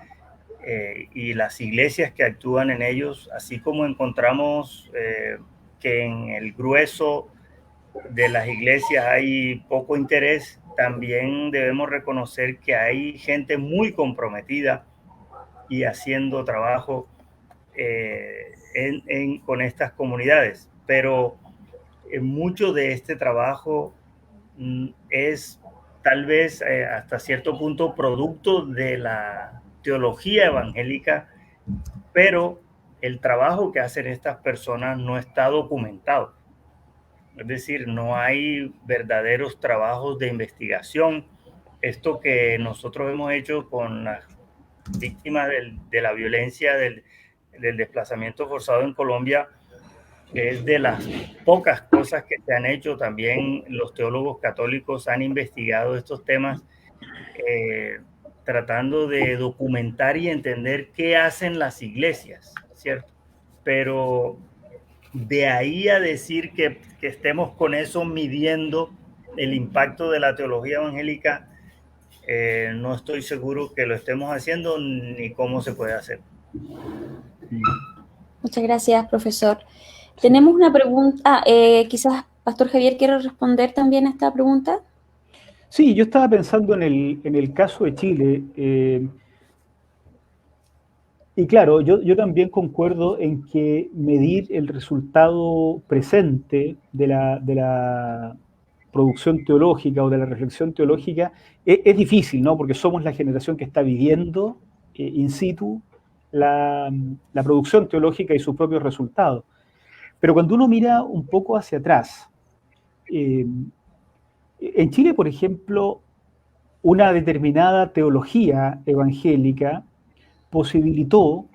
y las iglesias que actúan en ellos, así como encontramos que en el grueso de las iglesias hay poco interés, también debemos reconocer que hay gente muy comprometida y haciendo trabajo con estas comunidades. Pero mucho de este trabajo es tal vez hasta cierto punto producto de la teología evangélica, pero el trabajo que hacen estas personas no está documentado. Es decir, no hay verdaderos trabajos de investigación. Esto que nosotros hemos hecho con las víctimas de la violencia, del desplazamiento forzado en Colombia, es de las pocas cosas que se han hecho. También los teólogos católicos han investigado estos temas, tratando de documentar y entender qué hacen las iglesias, ¿cierto? Pero de ahí a decir que estemos con eso midiendo el impacto de la teología evangélica, no estoy seguro que lo estemos haciendo ni cómo se puede hacer. Muchas gracias, profesor. Tenemos una pregunta, quizás Pastor Javier quiere responder también a esta pregunta. Sí, yo estaba pensando en el caso de Chile, y claro, yo también concuerdo en que medir el resultado presente de la producción teológica o de la reflexión teológica es difícil, ¿no? Porque somos la generación que está viviendo in situ la producción teológica y sus propios resultados. Pero cuando uno mira un poco hacia atrás, en Chile, por ejemplo, una determinada teología evangélica posibilitó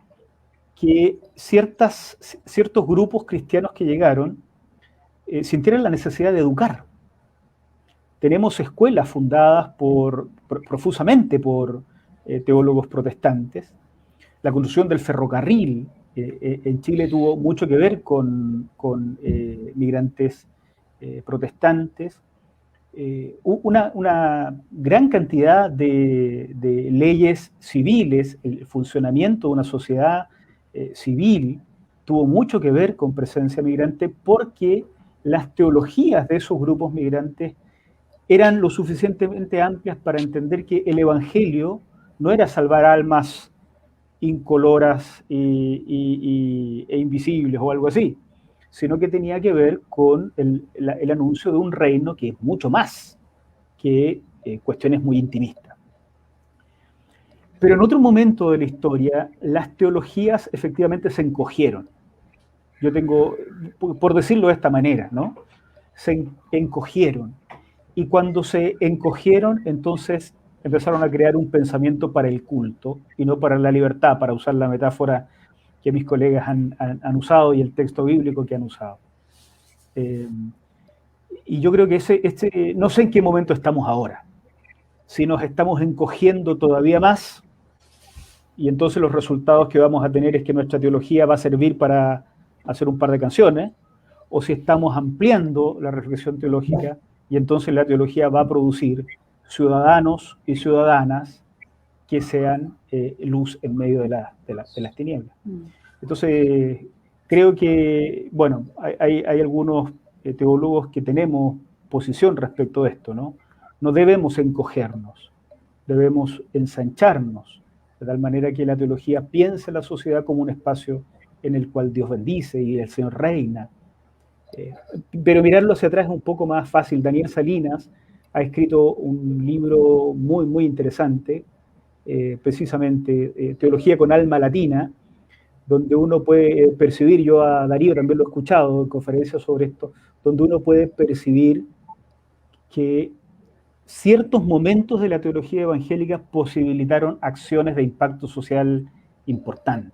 que ciertos grupos cristianos que llegaron sintieran la necesidad de educar. Tenemos escuelas fundadas profusamente por teólogos protestantes. La construcción del ferrocarril en Chile tuvo mucho que ver con migrantes protestantes. Una gran cantidad de leyes civiles, el funcionamiento de una sociedad civil tuvo mucho que ver con presencia migrante, porque las teologías de esos grupos migrantes eran lo suficientemente amplias para entender que el evangelio no era salvar almas incoloras e invisibles o algo así, sino que tenía que ver con el anuncio de un reino que es mucho más que cuestiones muy intimistas. Pero en otro momento de la historia, las teologías efectivamente se encogieron. Yo tengo, por decirlo de esta manera, ¿no? Se encogieron. Y cuando se encogieron, entonces empezaron a crear un pensamiento para el culto y no para la libertad, para usar la metáfora que mis colegas han usado y el texto bíblico que han usado. Y yo creo que no sé en qué momento estamos ahora. Si nos estamos encogiendo todavía más, y entonces los resultados que vamos a tener es que nuestra teología va a servir para hacer un par de canciones, o si estamos ampliando la reflexión teológica, y entonces la teología va a producir ciudadanos y ciudadanas que sean luz en medio de las tinieblas. Entonces, creo que, bueno, hay algunos teólogos que tenemos posición respecto de esto, ¿no? No debemos encogernos, debemos ensancharnos, de tal manera que la teología piense la sociedad como un espacio en el cual Dios bendice y el Señor reina. Pero mirarlo hacia atrás es un poco más fácil. Daniel Salinas ha escrito un libro muy, muy interesante, precisamente Teología con alma latina, donde uno puede percibir, yo a Darío también lo he escuchado en conferencias sobre esto, donde uno puede percibir que ciertos momentos de la teología evangélica posibilitaron acciones de impacto social importante.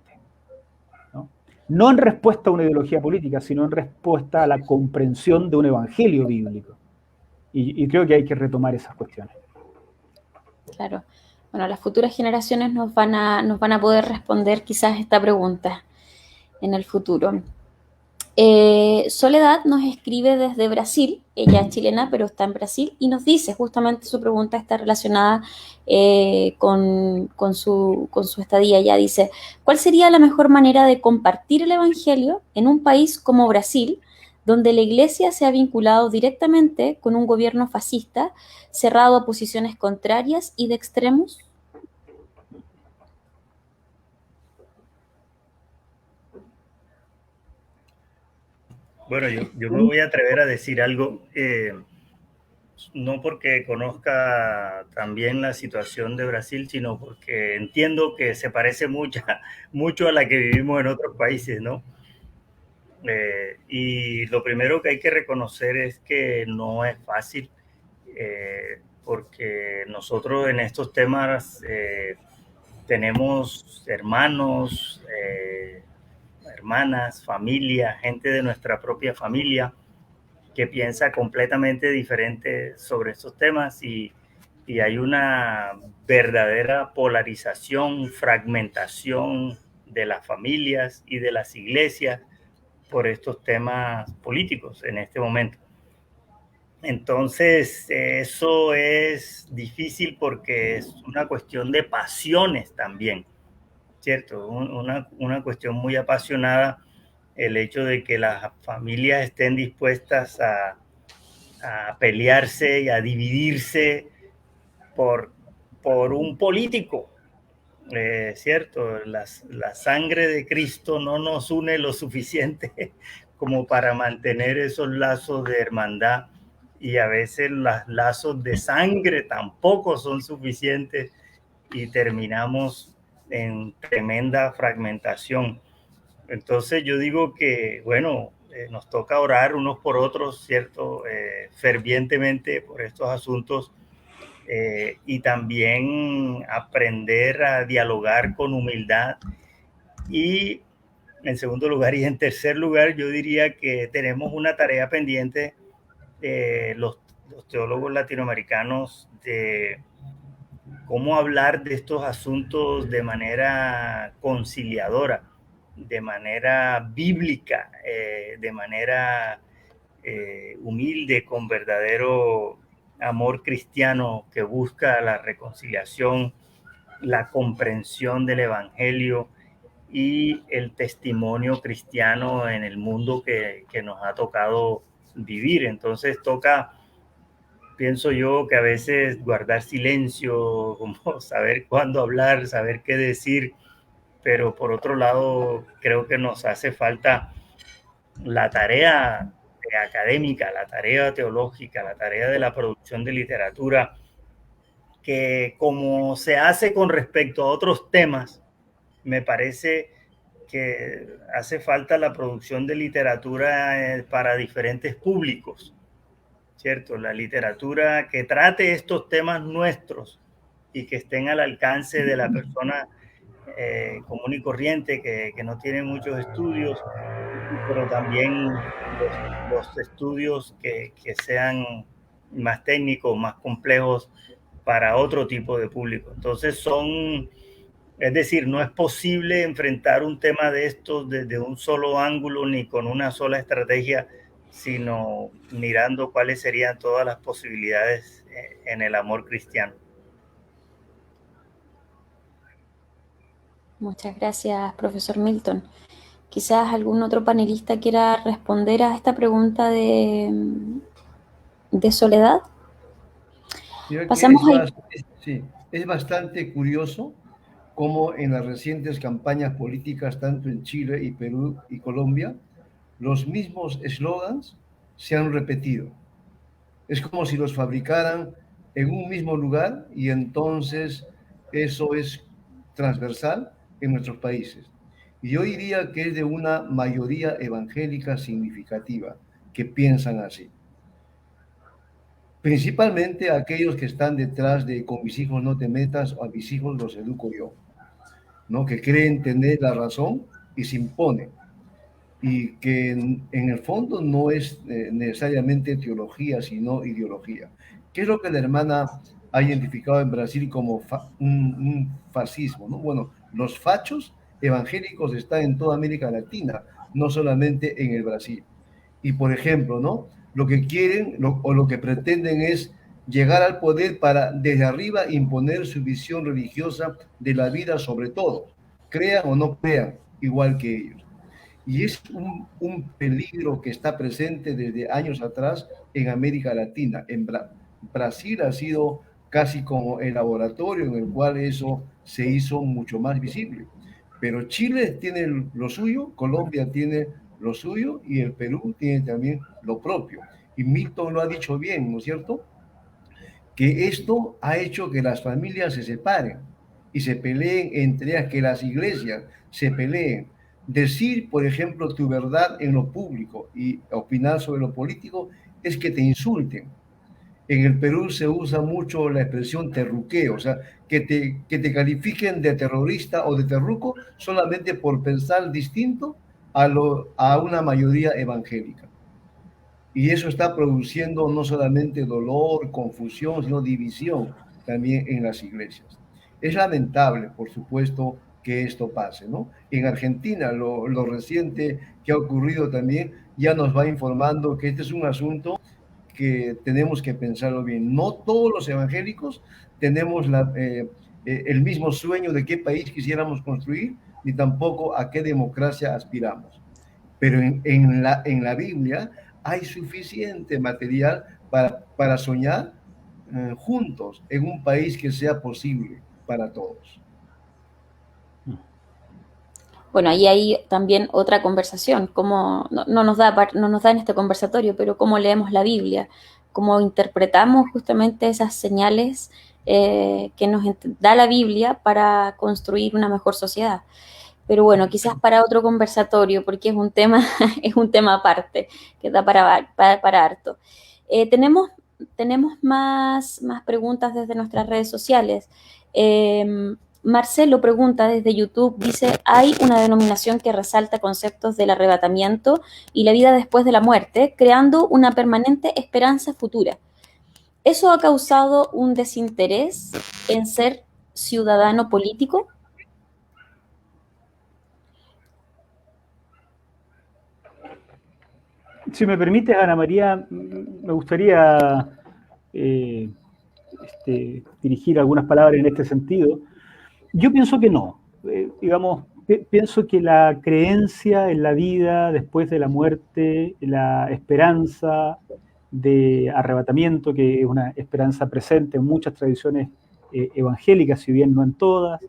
No en respuesta a una ideología política, sino en respuesta a la comprensión de un evangelio bíblico. y creo que hay que retomar esas cuestiones. Claro. Bueno, las futuras generaciones nos van a poder responder quizás esta pregunta en el futuro. Soledad nos escribe desde Brasil, ella es chilena pero está en Brasil y nos dice, justamente su pregunta está relacionada con su estadía. Ella dice, ¿cuál sería la mejor manera de compartir el Evangelio en un país como Brasil, donde la Iglesia se ha vinculado directamente con un gobierno fascista, cerrado a posiciones contrarias y de extremos? Bueno, yo me voy a atrever a decir algo, no porque conozca también la situación de Brasil, sino porque entiendo que se parece mucho a la que vivimos en otros países, ¿no? Y lo primero que hay que reconocer es que no es fácil, porque nosotros en estos temas tenemos hermanos, hermanas, familia, gente de nuestra propia familia que piensa completamente diferente sobre estos temas y hay una verdadera polarización, fragmentación de las familias y de las iglesias por estos temas políticos en este momento. Entonces, eso es difícil porque es una cuestión de pasiones también, ¿cierto? Una cuestión muy apasionada, el hecho de que las familias estén dispuestas a pelearse y a dividirse por, por un político, ¿cierto? La sangre de Cristo no nos une lo suficiente como para mantener esos lazos de hermandad y a veces los lazos de sangre tampoco son suficientes y terminamos en tremenda fragmentación. Entonces yo digo que, bueno, nos toca orar unos por otros, ¿cierto? Fervientemente por estos asuntos y también aprender a dialogar con humildad. Y en segundo lugar y en tercer lugar, yo diría que tenemos una tarea pendiente los teólogos latinoamericanos de cómo hablar de estos asuntos de manera conciliadora, de manera bíblica, de manera humilde, con verdadero amor cristiano que busca la reconciliación, la comprensión del Evangelio y el testimonio cristiano en el mundo que nos ha tocado vivir. Entonces toca, pienso yo, que a veces guardar silencio, como saber cuándo hablar, saber qué decir, pero por otro lado creo que nos hace falta la tarea académica, la tarea teológica, la tarea de la producción de literatura, que como se hace con respecto a otros temas, me parece que hace falta la producción de literatura para diferentes públicos, ¿cierto? La literatura que trate estos temas nuestros y que estén al alcance de la persona común y corriente que no tiene muchos estudios, pero también los estudios que sean más técnicos, más complejos para otro tipo de público. Entonces es decir, no es posible enfrentar un tema de estos desde un solo ángulo ni con una sola estrategia, sino mirando cuáles serían todas las posibilidades en el amor cristiano. Muchas gracias, profesor Milton. Quizás algún otro panelista quiera responder a esta pregunta de Soledad. Pasamos es bastante curioso cómo en las recientes campañas políticas, tanto en Chile y Perú y Colombia, los mismos eslogans se han repetido. Es como si los fabricaran en un mismo lugar y entonces eso es transversal en nuestros países. Y yo diría que es de una mayoría evangélica significativa que piensan así. Principalmente aquellos que están detrás de con mis hijos no te metas o a mis hijos los educo yo, ¿no? Que creen tener la razón y se imponen. y que en el fondo no es necesariamente teología, sino ideología. ¿Qué es lo que la hermana ha identificado en Brasil como un fascismo, ¿no? Bueno, los fachos evangélicos están en toda América Latina, no solamente en el Brasil. Y por ejemplo, ¿no? Lo que quieren o lo que pretenden es llegar al poder para desde arriba imponer su visión religiosa de la vida sobre todo, crean o no crean, igual que ellos. Y es un peligro que está presente desde años atrás en América Latina. Brasil ha sido casi como el laboratorio en el cual eso se hizo mucho más visible. Pero Chile tiene lo suyo, Colombia tiene lo suyo y el Perú tiene también lo propio. Y Milton lo ha dicho bien, ¿no es cierto? Que esto ha hecho que las familias se separen y se peleen entre ellas, que las iglesias se peleen. Decir, por ejemplo, tu verdad en lo público y opinar sobre lo político es que te insulten. En el Perú se usa mucho la expresión terruqueo, o sea, que te califiquen de terrorista o de terruco solamente por pensar distinto a una mayoría evangélica. Y eso está produciendo no solamente dolor, confusión, sino división también en las iglesias. Es lamentable, por supuesto, que esto pase, ¿no? En Argentina, lo reciente que ha ocurrido también ya nos va informando que este es un asunto que tenemos que pensarlo bien. No todos los evangélicos tenemos el mismo sueño de qué país quisiéramos construir, ni tampoco a qué democracia aspiramos. Pero en la Biblia hay suficiente material para soñar juntos en un país que sea posible para todos. Bueno, ahí hay también otra conversación, como no nos da en este conversatorio, pero cómo leemos la Biblia, cómo interpretamos justamente esas señales que nos da la Biblia para construir una mejor sociedad. Pero bueno, quizás para otro conversatorio, porque es un tema, es un tema aparte, que da para harto. Tenemos más preguntas desde nuestras redes sociales. Marcelo pregunta desde YouTube, dice, hay una denominación que resalta conceptos del arrebatamiento y la vida después de la muerte, creando una permanente esperanza futura. ¿Eso ha causado un desinterés en ser ciudadano político? Si me permites, Ana María, me gustaría dirigir algunas palabras en este sentido. Yo pienso que no. Pienso que la creencia en la vida después de la muerte, la esperanza de arrebatamiento, que es una esperanza presente en muchas tradiciones evangélicas, si bien no en todas,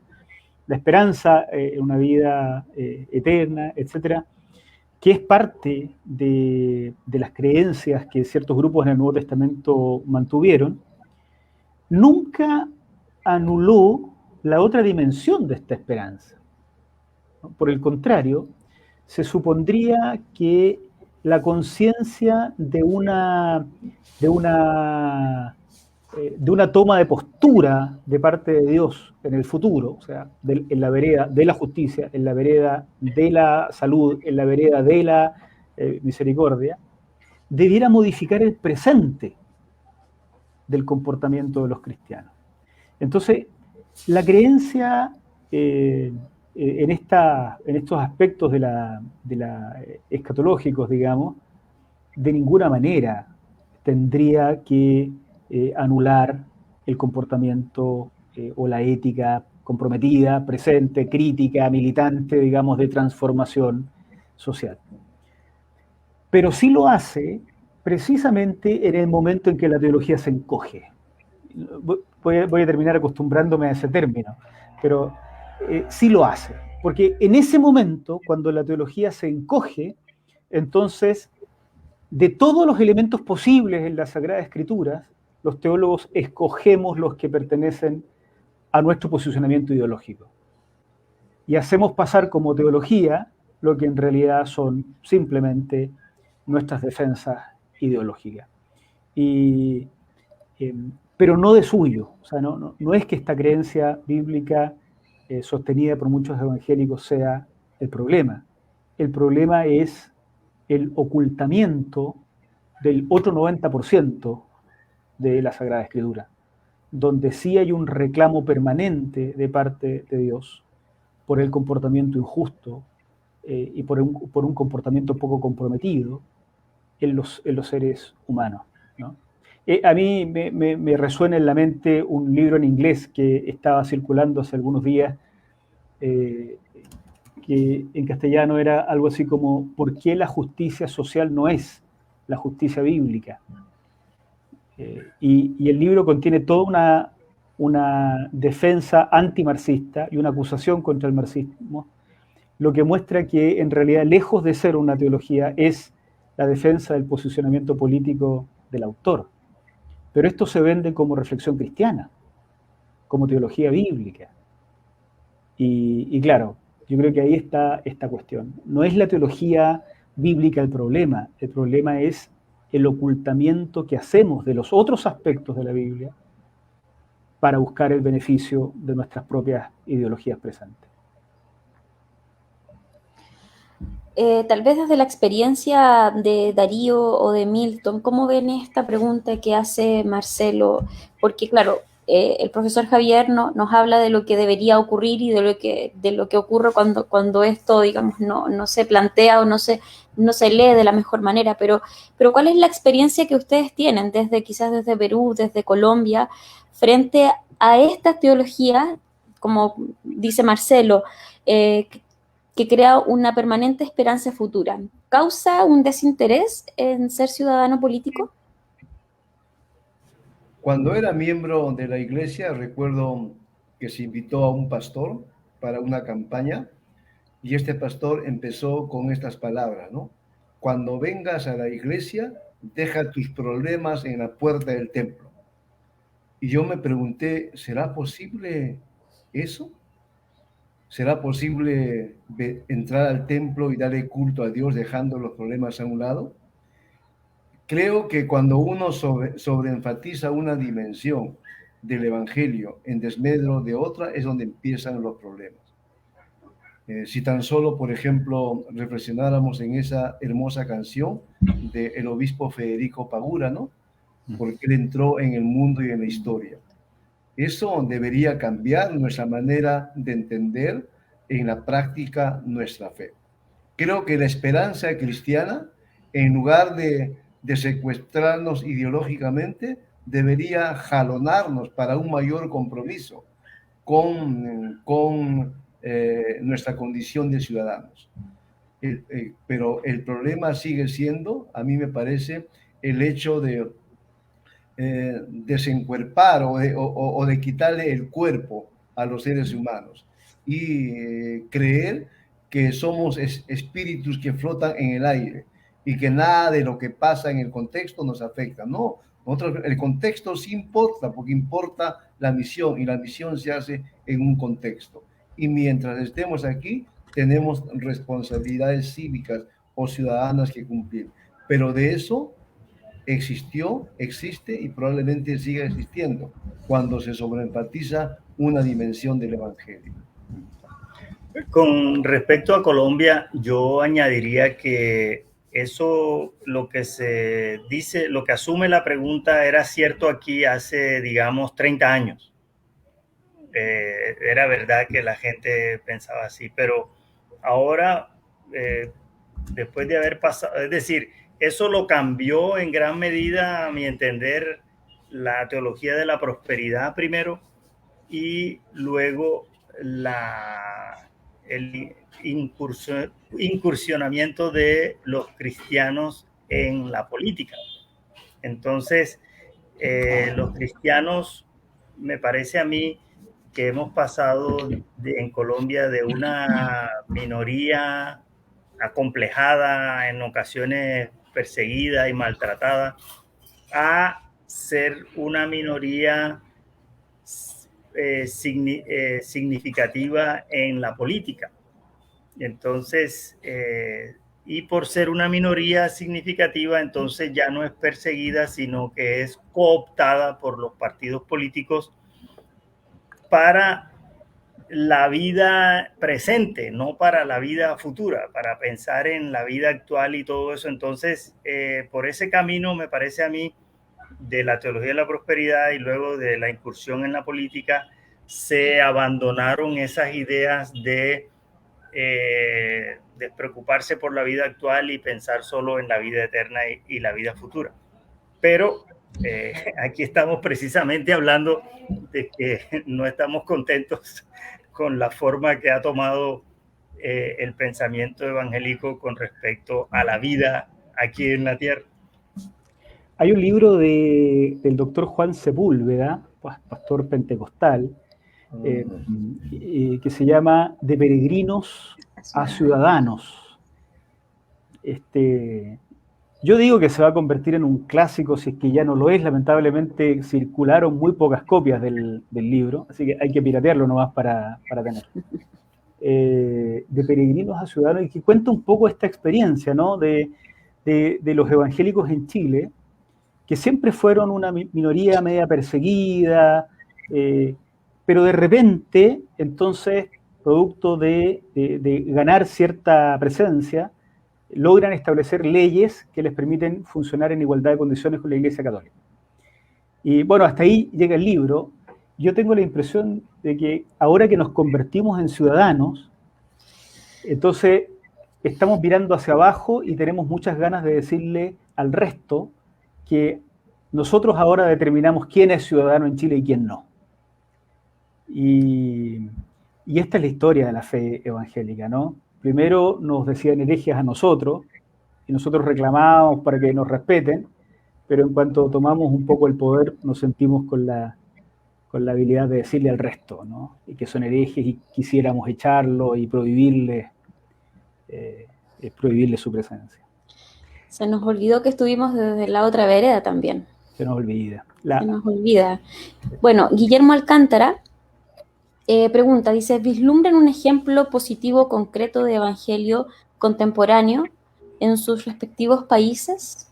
la esperanza en una vida eterna, etcétera, que es parte de las creencias que ciertos grupos en el Nuevo Testamento mantuvieron, nunca anuló la otra dimensión de esta esperanza. Por el contrario, se supondría que la conciencia de una toma de postura de parte de Dios en el futuro, o sea, en la vereda de la justicia, en la vereda de la salud, en la vereda de la misericordia, debiera modificar el presente del comportamiento de los cristianos. Entonces, la creencia en estos aspectos de la escatológicos, digamos, de ninguna manera tendría que anular el comportamiento o la ética comprometida, presente, crítica, militante, digamos, de transformación social. Pero sí lo hace precisamente en el momento en que la teología se encoge. Voy a terminar acostumbrándome a ese término, pero sí lo hace, porque en ese momento, cuando la teología se encoge, entonces, de todos los elementos posibles en la Sagrada Escritura, los teólogos escogemos los que pertenecen a nuestro posicionamiento ideológico. Y hacemos pasar como teología lo que en realidad son simplemente nuestras defensas ideológicas. Pero no de suyo. O sea, no es que esta creencia bíblica sostenida por muchos evangélicos sea el problema. el problema es el ocultamiento del otro 90% de la Sagrada Escritura, donde sí hay un reclamo permanente de parte de Dios por el comportamiento injusto y por un comportamiento poco comprometido en los seres humanos, ¿no? A mí me resuena en la mente un libro en inglés que estaba circulando hace algunos días, que en castellano era algo así como ¿por qué la justicia social no es la justicia bíblica? Y el libro contiene toda una defensa antimarxista y una acusación contra el marxismo, lo que muestra que en realidad, lejos de ser una teología, es la defensa del posicionamiento político del autor. Pero esto se vende como reflexión cristiana, como teología bíblica. Y claro, yo creo que ahí está esta cuestión. No es la teología bíblica el problema es el ocultamiento que hacemos de los otros aspectos de la Biblia para buscar el beneficio de nuestras propias ideologías presentes. Tal vez desde la experiencia de Darío o de Milton, ¿cómo ven esta pregunta que hace Marcelo? Porque claro, el profesor Javier nos habla de lo que debería ocurrir y de lo que ocurre cuando esto, digamos, no se plantea o no se lee de la mejor manera, pero ¿cuál es la experiencia que ustedes tienen quizás desde Perú, desde Colombia, frente a esta teología, como dice Marcelo, que crea una permanente esperanza futura? ¿Causa un desinterés en ser ciudadano político? Cuando era miembro de la iglesia, recuerdo que se invitó a un pastor para una campaña y este pastor empezó con estas palabras, ¿no? Cuando vengas a la iglesia, deja tus problemas en la puerta del templo. Y yo me pregunté, ¿será posible eso? ¿Será posible entrar al templo y darle culto a Dios dejando los problemas a un lado? Creo que cuando uno sobreenfatiza una dimensión del Evangelio en desmedro de otra, es donde empiezan los problemas. Si tan solo, por ejemplo, reflexionáramos en esa hermosa canción del obispo Federico Pagura, ¿no? Porque él entró en el mundo y en la historia. Eso debería cambiar nuestra manera de entender en la práctica nuestra fe. Creo que la esperanza cristiana, en lugar de secuestrarnos ideológicamente, debería jalonarnos para un mayor compromiso con nuestra condición de ciudadanos. Pero el problema sigue siendo, a mí me parece, el hecho de desencuerpar o de quitarle el cuerpo a los seres humanos y creer que somos espíritus que flotan en el aire y que nada de lo que pasa en el contexto nos afecta. No, el contexto sí importa, porque importa la misión y la misión se hace en un contexto. Y mientras estemos aquí, tenemos responsabilidades cívicas o ciudadanas que cumplir. Pero de eso existió, existe y probablemente siga existiendo cuando se sobreenfatiza una dimensión del Evangelio. Con respecto a Colombia, yo añadiría que eso, lo que se dice, lo que asume la pregunta era cierto aquí hace, digamos, 30 años. Era verdad que la gente pensaba así, pero ahora, después de haber pasado, es decir, eso lo cambió en gran medida, a mi entender, la teología de la prosperidad primero y luego el incursionamiento de los cristianos en la política. Entonces, los cristianos, me parece a mí que hemos pasado en Colombia de una minoría acomplejada, en ocasiones perseguida y maltratada, a ser una minoría significativa en la política. Entonces, y por ser una minoría significativa, entonces ya no es perseguida, sino que es cooptada por los partidos políticos para la vida presente, no para la vida futura, para pensar en la vida actual y todo eso. Entonces, por ese camino me parece a mí, de la teología de la prosperidad y luego de la incursión en la política, se abandonaron esas ideas de despreocuparse por la vida actual y pensar solo en la vida eterna y la vida futura. Pero aquí estamos precisamente hablando de que no estamos contentos con la forma que ha tomado el pensamiento evangélico con respecto a la vida aquí en la tierra. Hay un libro del doctor Juan Sepúlveda, pastor pentecostal, que se llama De peregrinos a ciudadanos. Yo digo que se va a convertir en un clásico, si es que ya no lo es. Lamentablemente circularon muy pocas copias del libro, así que hay que piratearlo nomás para tener. De peregrinos a ciudadanos, y que cuenta un poco esta experiencia, ¿no? de los evangélicos en Chile, que siempre fueron una minoría media perseguida, pero de repente, entonces, producto de ganar cierta presencia, logran establecer leyes que les permiten funcionar en igualdad de condiciones con la Iglesia Católica. Y bueno, hasta ahí llega el libro. Yo tengo la impresión de que ahora que nos convertimos en ciudadanos, entonces estamos mirando hacia abajo y tenemos muchas ganas de decirle al resto que nosotros ahora determinamos quién es ciudadano en Chile y quién no. Y esta es la historia de la fe evangélica, ¿no? Primero nos decían herejes a nosotros, y nosotros reclamábamos para que nos respeten, pero en cuanto tomamos un poco el poder, nos sentimos con la habilidad de decirle al resto, ¿no? Y que son herejes y quisiéramos echarlo y prohibirle su presencia. Se nos olvidó que estuvimos desde la otra vereda también. Se nos olvida. Se nos olvida. Bueno, Guillermo Alcántara pregunta, dice, ¿vislumbran un ejemplo positivo concreto de evangelio contemporáneo en sus respectivos países?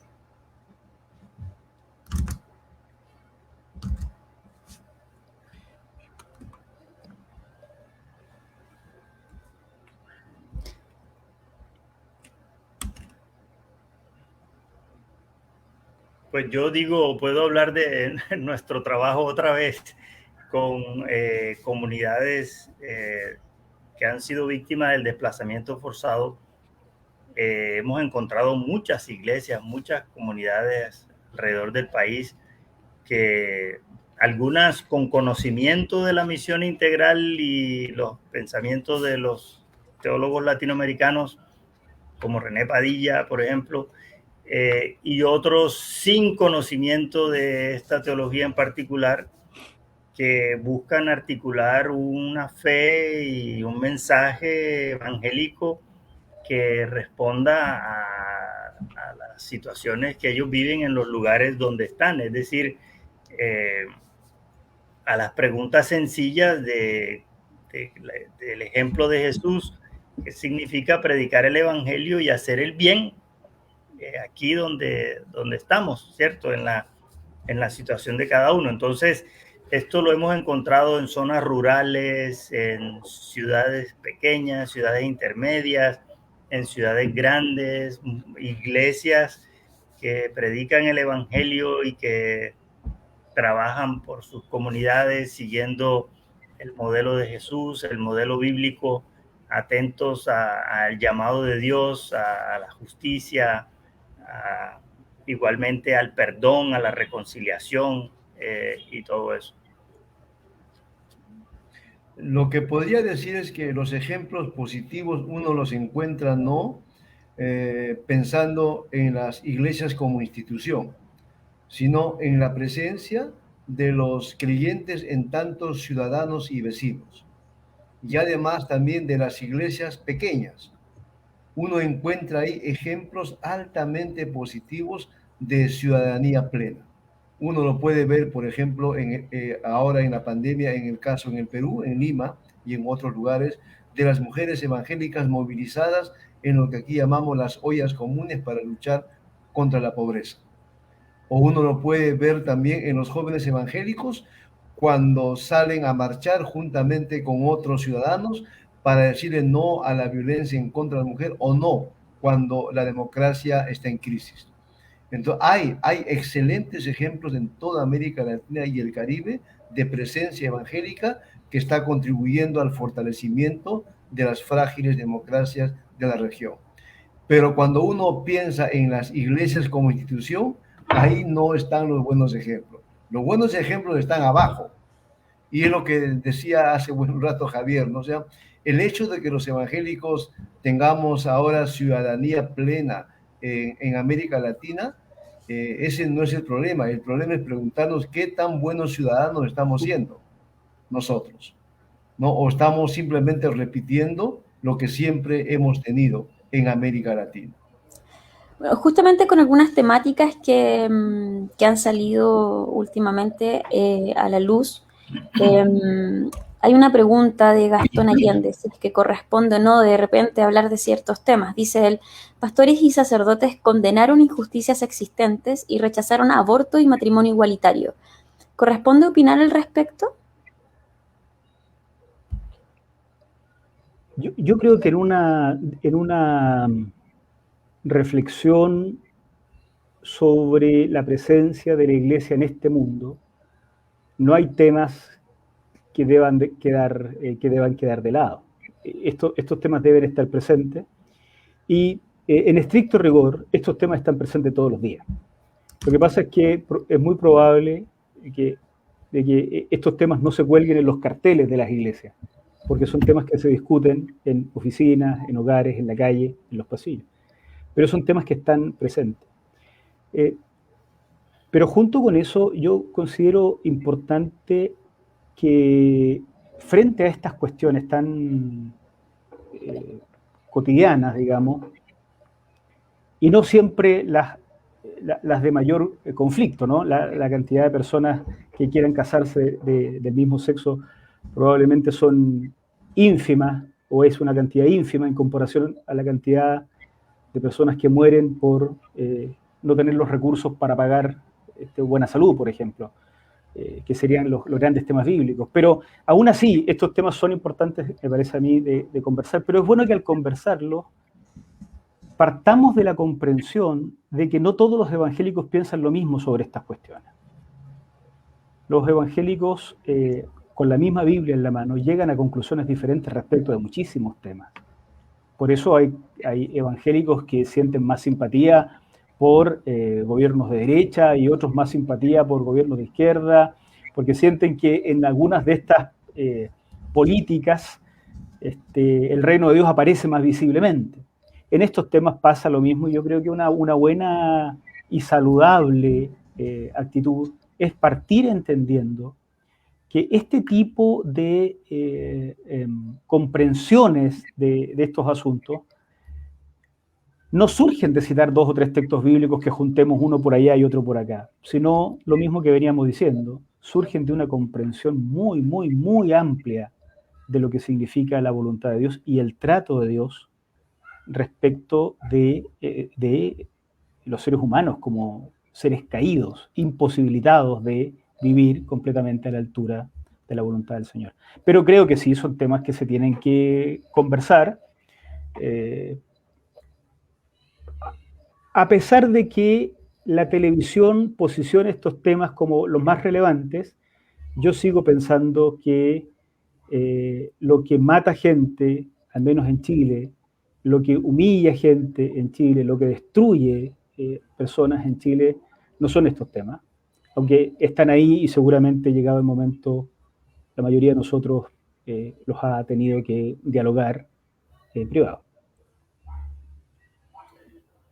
Pues yo digo, puedo hablar de nuestro trabajo otra vez con comunidades que han sido víctimas del desplazamiento forzado. Hemos encontrado muchas iglesias, muchas comunidades alrededor del país, que algunas con conocimiento de la misión integral y los pensamientos de los teólogos latinoamericanos, como René Padilla, por ejemplo, y otros sin conocimiento de esta teología en particular, que buscan articular una fe y un mensaje evangélico que responda a las situaciones que ellos viven en los lugares donde están, es decir, a las preguntas sencillas del ejemplo de Jesús, que significa predicar el evangelio y hacer el bien aquí donde estamos, ¿cierto? En la situación de cada uno. Entonces, esto lo hemos encontrado en zonas rurales, en ciudades pequeñas, ciudades intermedias, en ciudades grandes, iglesias que predican el evangelio y que trabajan por sus comunidades siguiendo el modelo de Jesús, el modelo bíblico, atentos al llamado de Dios, a la justicia, igualmente al perdón, a la reconciliación y todo eso. Lo que podría decir es que los ejemplos positivos uno los encuentra no pensando en las iglesias como institución, sino en la presencia de los creyentes en tantos ciudadanos y vecinos, y además también de las iglesias pequeñas. Uno encuentra ahí ejemplos altamente positivos de ciudadanía plena. Uno lo puede ver, por ejemplo, ahora en la pandemia, en el caso en el Perú, en Lima y en otros lugares, de las mujeres evangélicas movilizadas en lo que aquí llamamos las ollas comunes para luchar contra la pobreza. O uno lo puede ver también en los jóvenes evangélicos cuando salen a marchar juntamente con otros ciudadanos para decirle no a la violencia en contra de la mujer o no cuando la democracia está en crisis. Entonces, hay excelentes ejemplos en toda América Latina y el Caribe de presencia evangélica que está contribuyendo al fortalecimiento de las frágiles democracias de la región. Pero cuando uno piensa en las iglesias como institución, ahí no están los buenos ejemplos. Los buenos ejemplos están abajo. Y es lo que decía hace un rato Javier, ¿no? O sea, el hecho de que los evangélicos tengamos ahora ciudadanía plena en América Latina, ese no es el problema. El problema es preguntarnos qué tan buenos ciudadanos estamos siendo nosotros, ¿no? O estamos simplemente repitiendo lo que siempre hemos tenido en América Latina. Bueno, justamente con algunas temáticas que han salido últimamente a la luz, hay una pregunta de Gastón Allende, si es que corresponde o no de repente hablar de ciertos temas. Dice él, pastores y sacerdotes condenaron injusticias existentes y rechazaron aborto y matrimonio igualitario. ¿Corresponde opinar al respecto? Yo creo que en una reflexión sobre la presencia de la Iglesia en este mundo, no hay temas que deban quedar de lado. Estos temas deben estar presentes y en estricto rigor estos temas están presentes todos los días. Lo que pasa es que es muy probable que estos temas no se cuelguen en los carteles de las iglesias, porque son temas que se discuten en oficinas, en hogares, en la calle, en los pasillos. Pero son temas que están presentes. Pero junto con eso, yo considero importante que frente a estas cuestiones tan cotidianas, digamos, y no siempre las de mayor conflicto, ¿no? La cantidad de personas que quieran casarse del mismo sexo probablemente son ínfimas, o es una cantidad ínfima en comparación a la cantidad de personas que mueren por no tener los recursos para pagar buena salud, por ejemplo, que serían los grandes temas bíblicos. Pero aún así, estos temas son importantes, me parece a mí, de conversar, pero es bueno que al conversarlos partamos de la comprensión de que no todos los evangélicos piensan lo mismo sobre estas cuestiones. Los evangélicos, con la misma Biblia en la mano, llegan a conclusiones diferentes respecto de muchísimos temas. Por eso hay evangélicos que sienten más simpatía por gobiernos de derecha y otros más simpatía por gobiernos de izquierda, porque sienten que en algunas de estas políticas el reino de Dios aparece más visiblemente. En estos temas pasa lo mismo y yo creo que una buena y saludable actitud es partir entendiendo que este tipo de comprensiones de estos asuntos no surgen de citar 2 o 3 textos bíblicos que juntemos uno por allá y otro por acá, sino lo mismo que veníamos diciendo, surgen de una comprensión muy, muy, muy amplia de lo que significa la voluntad de Dios y el trato de Dios respecto de los seres humanos como seres caídos, imposibilitados de vivir completamente a la altura de la voluntad del Señor. Pero creo que sí, son temas que se tienen que conversar, a pesar de que la televisión posiciona estos temas como los más relevantes, yo sigo pensando que lo que mata gente, al menos en Chile, lo que humilla gente en Chile, lo que destruye personas en Chile, no son estos temas, aunque están ahí y seguramente llegado el momento, la mayoría de nosotros los ha tenido que dialogar privado.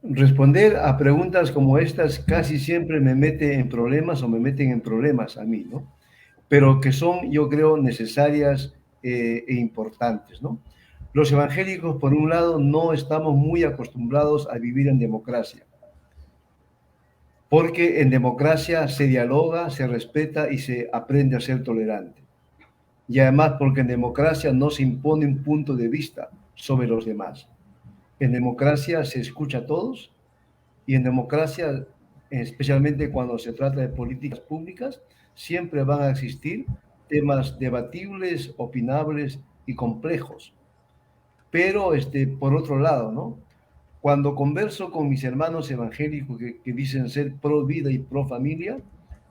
Responder a preguntas como estas casi siempre me mete en problemas o me meten en problemas a mí, ¿no? Pero que son, yo creo, necesarias e importantes, ¿no? Los evangélicos, por un lado, no estamos muy acostumbrados a vivir en democracia, porque en democracia se dialoga, se respeta y se aprende a ser tolerante. Y además porque en democracia no se impone un punto de vista sobre los demás. En democracia se escucha a todos y en democracia especialmente cuando se trata de políticas públicas, siempre van a existir temas debatibles, opinables y complejos. Pero por otro lado, ¿no? Cuando converso con mis hermanos evangélicos que dicen ser pro vida y pro familia,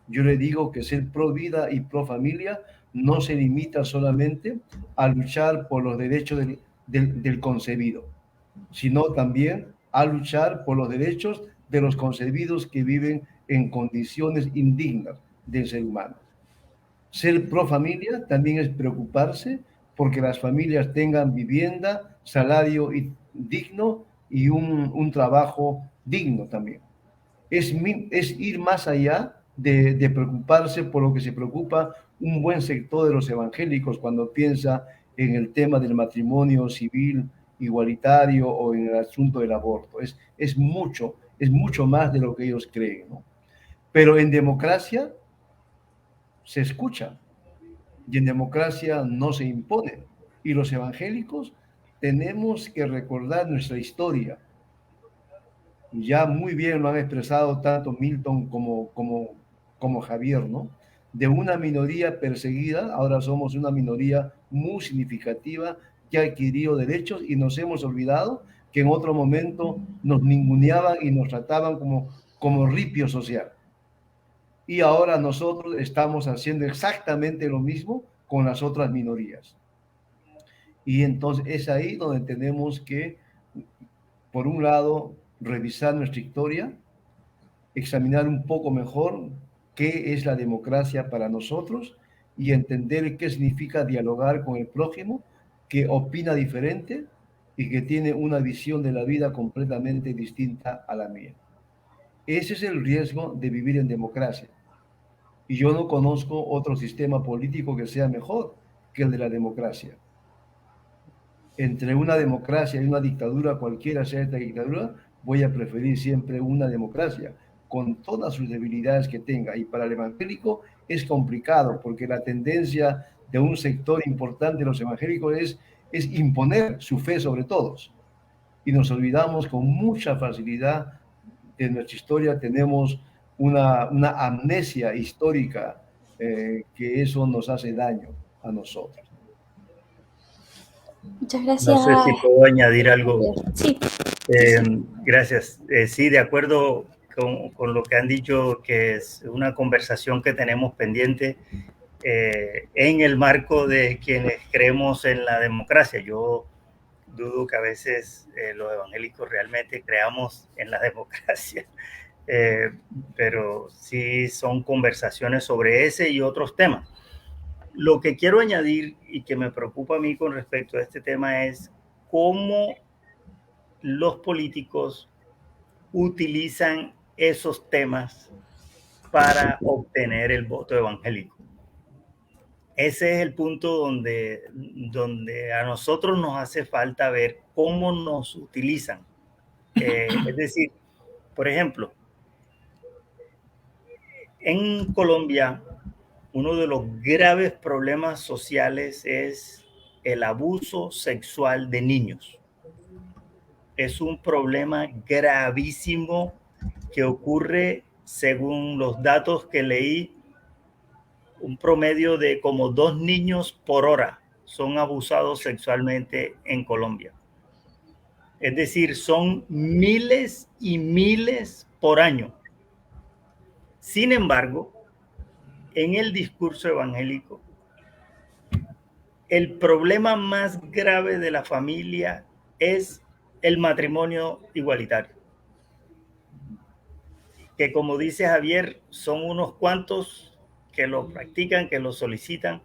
yo le digo que ser pro vida y pro familia no se limita solamente a luchar por los derechos del concebido, sino también a luchar por los derechos de los concebidos que viven en condiciones indignas del ser humano. Ser pro familia también es preocuparse porque las familias tengan vivienda, salario digno y un trabajo digno también. Es ir más allá de preocuparse por lo que se preocupa un buen sector de los evangélicos cuando piensa en el tema del matrimonio civil igualitario o en el asunto del aborto. Es mucho más de lo que ellos creen, ¿no? Pero en democracia se escucha y en democracia no se impone. Y los evangélicos tenemos que recordar nuestra historia. Ya muy bien lo han expresado tanto Milton como Javier, ¿no? De una minoría perseguida, ahora somos una minoría muy significativa que ha adquirido derechos y nos hemos olvidado que en otro momento nos ninguneaban y nos trataban como ripio social. Y ahora nosotros estamos haciendo exactamente lo mismo con las otras minorías. Y entonces es ahí donde tenemos que, por un lado, revisar nuestra historia, examinar un poco mejor qué es la democracia para nosotros y entender qué significa dialogar con el prójimo que opina diferente y que tiene una visión de la vida completamente distinta a la mía. Ese es el riesgo de vivir en democracia. Y yo no conozco otro sistema político que sea mejor que el de la democracia. Entre una democracia y una dictadura, cualquiera sea esta dictadura, voy a preferir siempre una democracia, con todas sus debilidades que tenga. Y para el evangélico es complicado, porque la tendencia de un sector importante de los evangélicos es imponer su fe sobre todos. Y nos olvidamos con mucha facilidad de nuestra historia, tenemos una amnesia histórica que eso nos hace daño a nosotros. Muchas gracias. No sé si puedo añadir algo. Sí. Gracias. Sí, de acuerdo con lo que han dicho, que es una conversación que tenemos pendiente en el marco de quienes creemos en la democracia. Yo dudo que a veces los evangélicos realmente creamos en la democracia, pero sí son conversaciones sobre ese y otros temas. Lo que quiero añadir y que me preocupa a mí con respecto a este tema es cómo los políticos utilizan esos temas para obtener el voto evangélico. Ese es el punto donde a nosotros nos hace falta ver cómo nos utilizan. Es decir, por ejemplo, en Colombia, uno de los graves problemas sociales es el abuso sexual de niños. Es un problema gravísimo que ocurre, según los datos que leí, un promedio de como 2 niños por hora son abusados sexualmente en Colombia. Es decir, son miles y miles por año. Sin embargo, en el discurso evangélico, el problema más grave de la familia es el matrimonio igualitario. Que, como dice Javier, son unos cuantos que lo practican, que lo solicitan,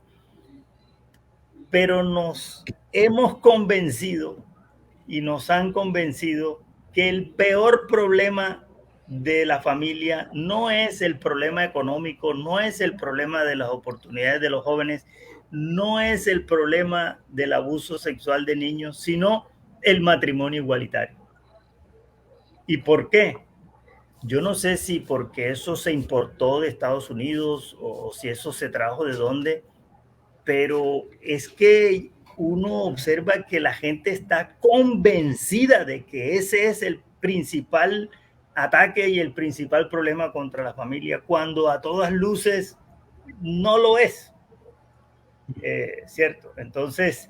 pero nos hemos convencido y nos han convencido que el peor problema de la familia no es el problema económico, no es el problema de las oportunidades de los jóvenes, no es el problema del abuso sexual de niños, sino el matrimonio igualitario. ¿Y por qué? Yo no sé si porque eso se importó de Estados Unidos o si eso se trajo de dónde, pero es que uno observa que la gente está convencida de que ese es el principal ataque y el principal problema contra la familia, cuando a todas luces no lo es, ¿cierto? Entonces,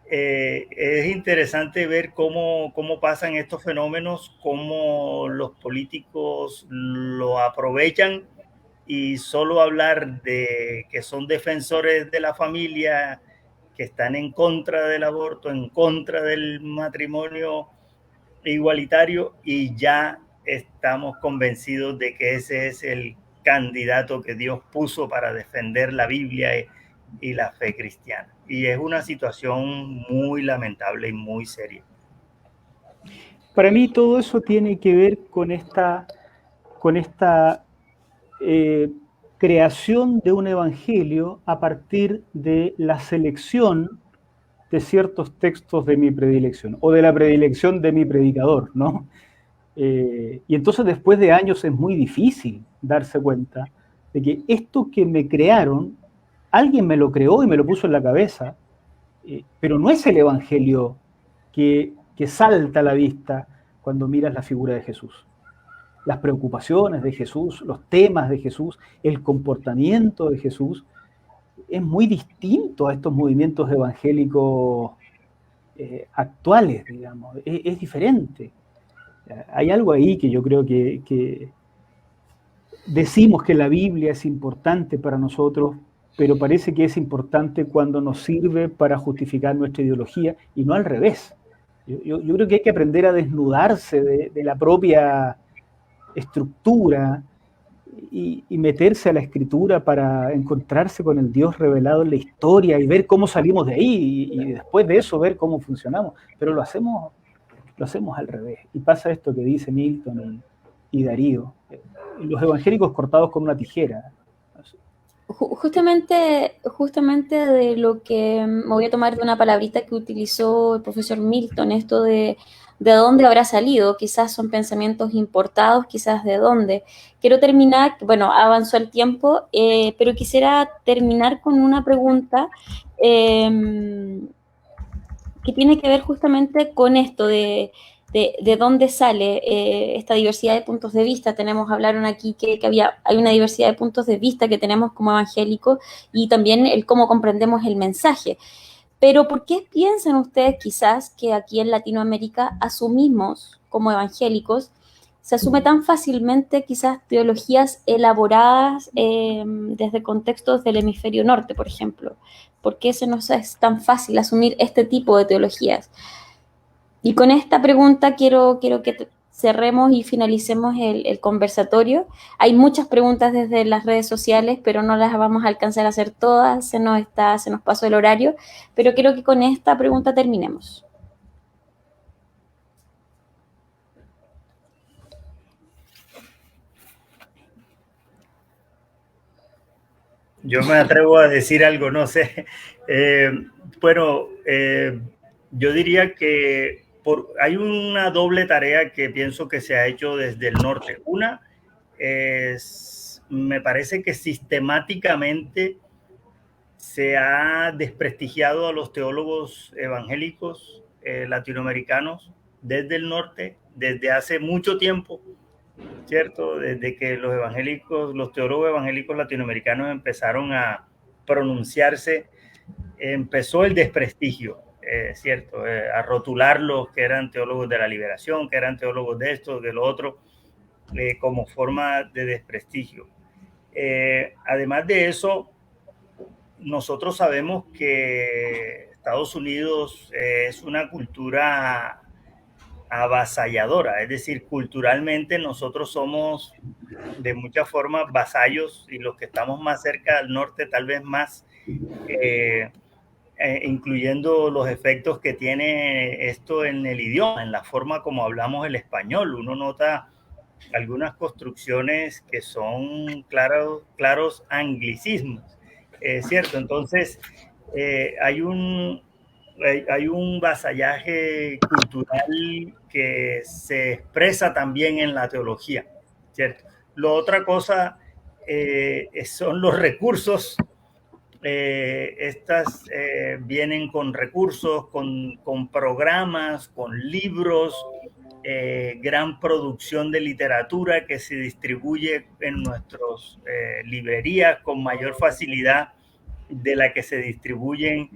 es interesante ver cómo pasan estos fenómenos, cómo los políticos lo aprovechan, y solo hablar de que son defensores de la familia, que están en contra del aborto, en contra del matrimonio igualitario, y ya estamos convencidos de que ese es el candidato que Dios puso para defender la Biblia y la fe cristiana. Y es una situación muy lamentable y muy seria. Para mí todo eso tiene que ver con esta creación de un evangelio a partir de la selección de ciertos textos de mi predilección o de la predilección de mi predicador, ¿no? Y entonces después de años es muy difícil darse cuenta de que esto que me crearon, alguien me lo creó y me lo puso en la cabeza, pero no es el evangelio que salta a la vista cuando miras la figura de Jesús. Las preocupaciones de Jesús, los temas de Jesús, el comportamiento de Jesús, es muy distinto a estos movimientos evangélicos actuales, digamos, es diferente. Hay algo ahí que yo creo que decimos que la Biblia es importante para nosotros, pero parece que es importante cuando nos sirve para justificar nuestra ideología y no al revés. Yo creo que hay que aprender a desnudarse de la propia estructura y meterse a la escritura para encontrarse con el Dios revelado en la historia y ver cómo salimos de ahí y después de eso ver cómo funcionamos. Pero lo hacemos al revés. Y pasa esto que dice Milton y Darío. Los evangélicos cortados con una tijera. Justamente de lo que me voy a tomar de una palabrita que utilizó el profesor Milton, esto de dónde habrá salido, quizás son pensamientos importados, quizás de dónde. Quiero terminar, bueno, avanzó el tiempo, pero quisiera terminar con una pregunta que tiene que ver justamente con esto de dónde sale esta diversidad de puntos de vista. Hablaron aquí que hay una diversidad de puntos de vista que tenemos como evangélicos y también el cómo comprendemos el mensaje. Pero ¿por qué piensan ustedes quizás que aquí en Latinoamérica asumimos como evangélicos, se asume tan fácilmente quizás teologías elaboradas desde contextos del hemisferio norte, por ejemplo? ¿Por qué se nos es tan fácil asumir este tipo de teologías? Y con esta pregunta quiero que cerremos y finalicemos el conversatorio. Hay muchas preguntas desde las redes sociales, pero no las vamos a alcanzar a hacer todas, se nos pasó el horario, pero quiero que con esta pregunta terminemos. Yo me atrevo a decir algo, no sé. Yo diría que hay una doble tarea que pienso que se ha hecho desde el norte. Una es, me parece que sistemáticamente se ha desprestigiado a los teólogos evangélicos latinoamericanos desde el norte, desde hace mucho tiempo, ¿cierto? Desde que los teólogos evangélicos latinoamericanos empezaron a pronunciarse, empezó el desprestigio, ¿cierto? A rotularlos que eran teólogos de la liberación, que eran teólogos de esto, de lo otro, como forma de desprestigio. Además de eso, nosotros sabemos que Estados Unidos es una cultura avasalladora, es decir, culturalmente nosotros somos de muchas formas vasallos, y los que estamos más cerca del norte tal vez más, incluyendo los efectos que tiene esto en el idioma, en la forma como hablamos el español. Uno nota algunas construcciones que son claros anglicismos, ¿cierto? Entonces, hay un vasallaje cultural que se expresa también en la teología, ¿cierto? La otra cosa son los recursos. Estas vienen con recursos, con programas, con libros, gran producción de literatura que se distribuye en nuestras librerías con mayor facilidad de la que se distribuyen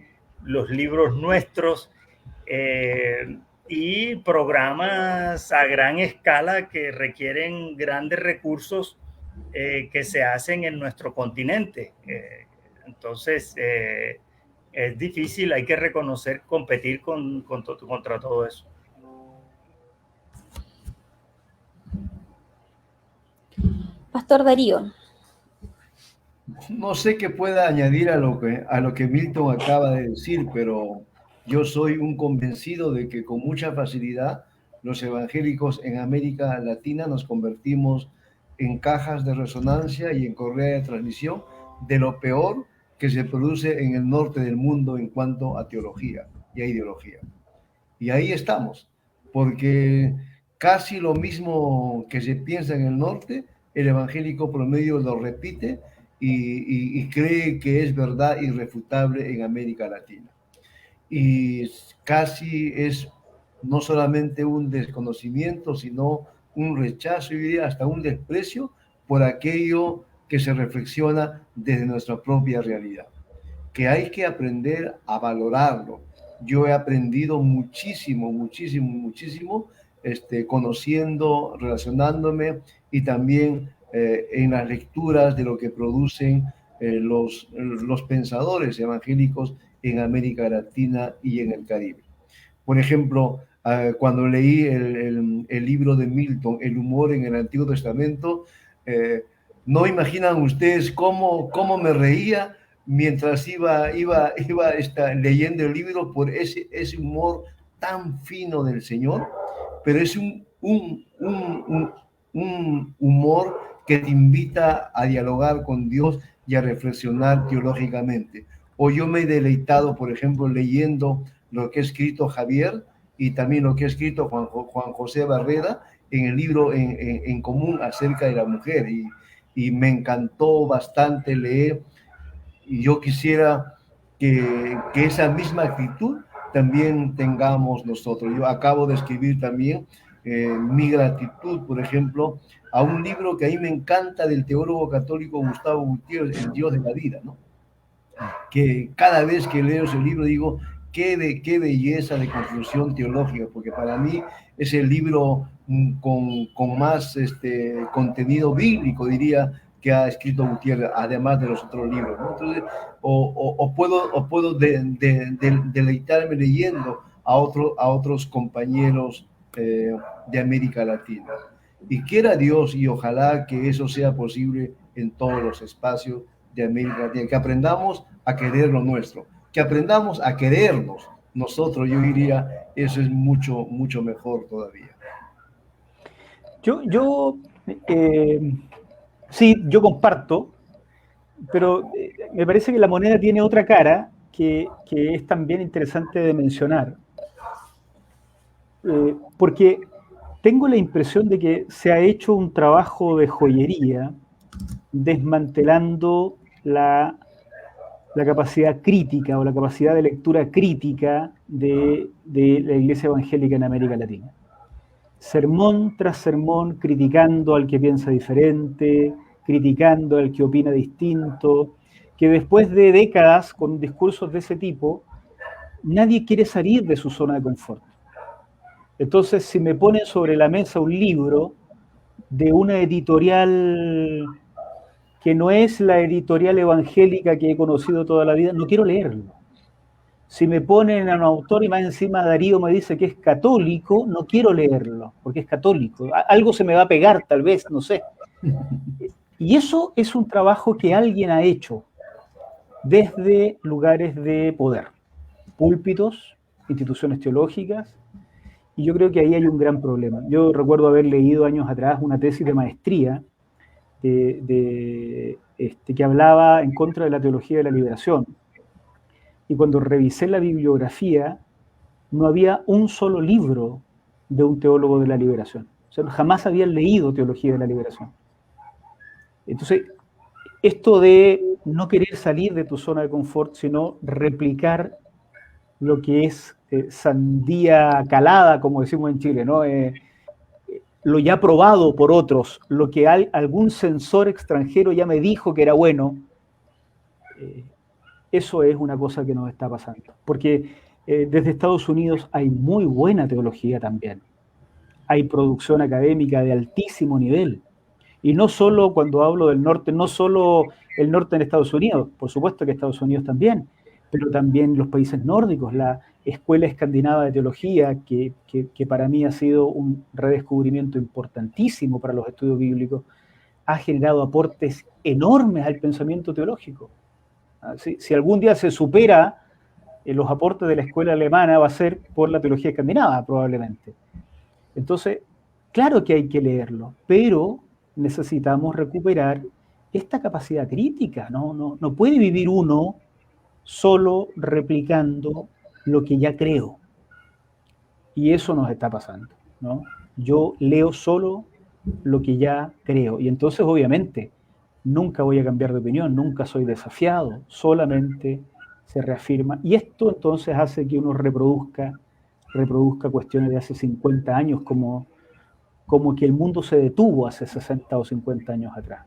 los libros nuestros, y programas a gran escala que requieren grandes recursos que se hacen en nuestro continente. Entonces, es difícil, hay que reconocer, competir contra todo eso. Pastor Darío. No sé qué pueda añadir a lo que Milton acaba de decir, pero yo soy un convencido de que con mucha facilidad los evangélicos en América Latina nos convertimos en cajas de resonancia y en correa de transmisión de lo peor que se produce en el norte del mundo en cuanto a teología y a ideología. Y ahí estamos, porque casi lo mismo que se piensa en el norte, el evangélico promedio lo repite y cree que es verdad irrefutable en América Latina. Y casi es no solamente un desconocimiento, sino un rechazo, y diría hasta un desprecio por aquello que se reflexiona desde nuestra propia realidad, que hay que aprender a valorarlo. Yo he aprendido muchísimo, conociendo, relacionándome y también en las lecturas de lo que producen los pensadores evangélicos en América Latina y en el Caribe. Por ejemplo, cuando leí el libro de Milton, El humor en el Antiguo Testamento, no imaginan ustedes cómo me reía mientras iba leyendo el libro por ese humor tan fino del Señor, pero es un humor que te invita a dialogar con Dios y a reflexionar teológicamente. O yo me he deleitado, por ejemplo, leyendo lo que ha escrito Javier y también lo que ha escrito Juan José Barreda en el libro en común acerca de la mujer, y me encantó bastante leer, y yo quisiera que esa misma actitud también tengamos nosotros. Yo acabo de escribir también mi gratitud, por ejemplo, a un libro que a mí me encanta del teólogo católico Gustavo Gutiérrez, El Dios de la Vida, ¿no? Que cada vez que leo ese libro digo, qué belleza de construcción teológica, porque para mí es el libro con más contenido bíblico, diría, que ha escrito Gutiérrez, además de los otros libros, ¿no? Entonces, puedo deleitarme leyendo a otros compañeros de América Latina. Y quiera Dios, y ojalá que eso sea posible en todos los espacios de América Latina, que aprendamos a querer lo nuestro, que aprendamos a querernos nosotros. Yo diría, eso es mucho mejor todavía. Sí, yo comparto, pero me parece que la moneda tiene otra cara que es también interesante de mencionar, porque tengo la impresión de que se ha hecho un trabajo de joyería desmantelando la capacidad crítica o la capacidad de lectura crítica de la Iglesia Evangélica en América Latina. Sermón tras sermón criticando al que piensa diferente, criticando al que opina distinto, que después de décadas con discursos de ese tipo, nadie quiere salir de su zona de confort. Entonces, si me ponen sobre la mesa un libro de una editorial que no es la editorial evangélica que he conocido toda la vida, no quiero leerlo. Si me ponen a un autor y más encima Darío me dice que es católico, no quiero leerlo, porque es católico. Algo se me va a pegar, tal vez, no sé. Y eso es un trabajo que alguien ha hecho desde lugares de poder, púlpitos, instituciones teológicas, y yo creo que ahí hay un gran problema. Yo recuerdo haber leído años atrás una tesis de maestría que hablaba en contra de la teología de la liberación. Y cuando revisé la bibliografía, no había un solo libro de un teólogo de la liberación. O sea, jamás habían leído teología de la liberación. Entonces, esto de no querer salir de tu zona de confort, sino replicar lo que es sandía calada, como decimos en Chile, ¿no? lo ya probado por otros, lo que algún censor extranjero ya me dijo que era bueno, eso es una cosa que nos está pasando. Porque desde Estados Unidos hay muy buena teología también. Hay producción académica de altísimo nivel. Y no solo cuando hablo del norte, no solo el norte en Estados Unidos, por supuesto que Estados Unidos también, pero también los países nórdicos, la Escuela Escandinava de Teología, que para mí ha sido un redescubrimiento importantísimo para los estudios bíblicos, ha generado aportes enormes al pensamiento teológico. Si algún día se supera los aportes de la escuela alemana, va a ser por la teología escandinava, probablemente. Entonces, claro que hay que leerlo, pero necesitamos recuperar esta capacidad crítica. No puede vivir uno solo replicando lo que ya creo. Y eso nos está pasando, ¿no? Yo leo solo lo que ya creo. Y entonces, obviamente, nunca voy a cambiar de opinión, nunca soy desafiado, solamente se reafirma. Y esto entonces hace que uno reproduzca cuestiones de hace 50 años, como que el mundo se detuvo hace 60 o 50 años atrás.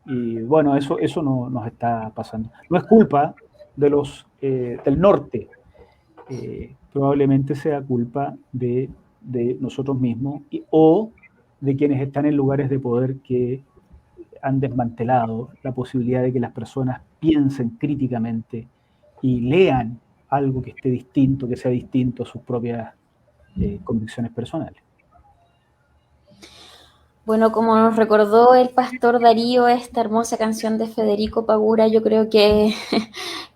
Y bueno, eso no nos está pasando. No es culpa de los del norte, probablemente sea culpa de nosotros mismos o de quienes están en lugares de poder que han desmantelado la posibilidad de que las personas piensen críticamente y lean algo que esté distinto, que sea distinto a sus propias convicciones personales. Bueno, como nos recordó el pastor Darío esta hermosa canción de Federico Pagura, yo creo que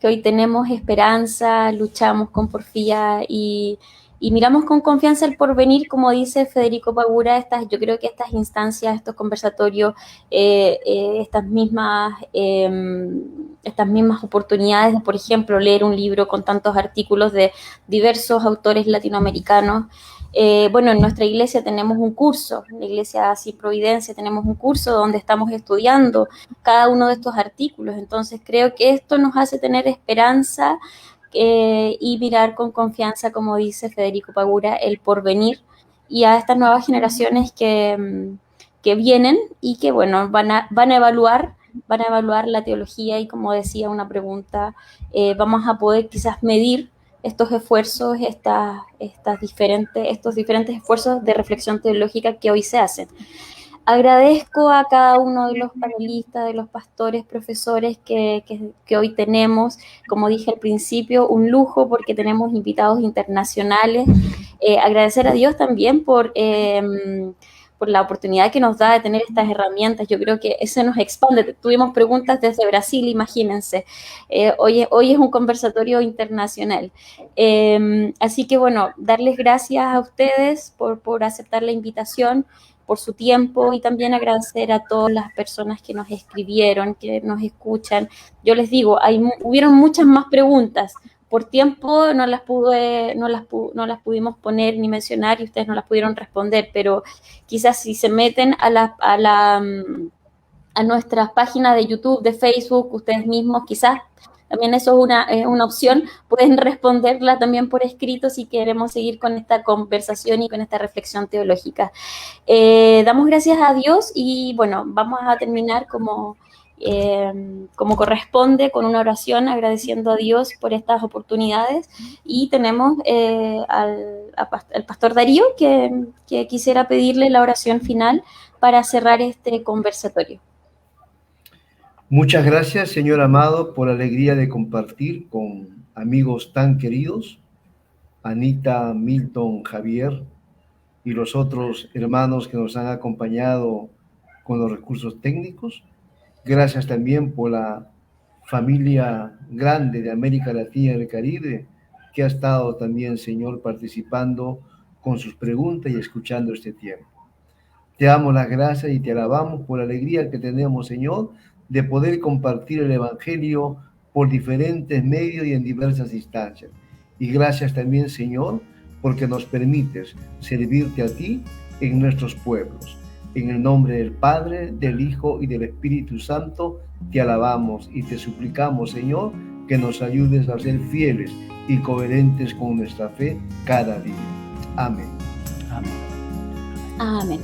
hoy tenemos esperanza, luchamos con porfía y miramos con confianza el porvenir, como dice Federico Pagura. Yo creo que estas instancias, estos conversatorios, estas mismas oportunidades de, por ejemplo, leer un libro con tantos artículos de diversos autores latinoamericanos. Bueno, en nuestra iglesia tenemos un curso, en la iglesia Sin Providencia tenemos un curso donde estamos estudiando cada uno de estos artículos. Entonces creo que esto nos hace tener esperanza y mirar con confianza, como dice Federico Pagura, el porvenir y a estas nuevas generaciones que vienen y que, bueno, van a evaluar la teología y, como decía una pregunta, vamos a poder quizás medir estos esfuerzos, estos diferentes esfuerzos de reflexión teológica que hoy se hacen. Agradezco a cada uno de los panelistas, de los pastores, profesores que hoy tenemos. Como dije al principio, un lujo porque tenemos invitados internacionales. Agradecer a Dios también por la oportunidad que nos da de tener estas herramientas. Yo creo que eso nos expande. Tuvimos preguntas desde Brasil, imagínense. Hoy es un conversatorio internacional. Así que, bueno, darles gracias a ustedes por aceptar la invitación, por su tiempo, y también agradecer a todas las personas que nos escribieron, que nos escuchan. Yo les digo, hubieron muchas más preguntas. Por tiempo no las pudimos poner ni mencionar y ustedes no las pudieron responder, pero quizás si se meten a nuestras páginas de YouTube, de Facebook, ustedes mismos, quizás también eso es una opción, pueden responderla también por escrito si queremos seguir con esta conversación y con esta reflexión teológica. Damos gracias a Dios y, bueno, vamos a terminar como corresponde, con una oración agradeciendo a Dios por estas oportunidades, y tenemos al pastor Darío que quisiera pedirle la oración final para cerrar este conversatorio. Muchas gracias, Señor amado, por la alegría de compartir con amigos tan queridos, Anita, Milton, Javier y los otros hermanos que nos han acompañado con los recursos técnicos. Gracias también por la familia grande de América Latina y el Caribe, que ha estado también, Señor, participando con sus preguntas y escuchando este tiempo. Te damos las gracias y te alabamos por la alegría que tenemos, Señor, de poder compartir el Evangelio por diferentes medios y en diversas instancias. Y gracias también, Señor, porque nos permites servirte a ti en nuestros pueblos. En el nombre del Padre, del Hijo y del Espíritu Santo, te alabamos y te suplicamos, Señor, que nos ayudes a ser fieles y coherentes con nuestra fe cada día. Amén. Amén. Amén.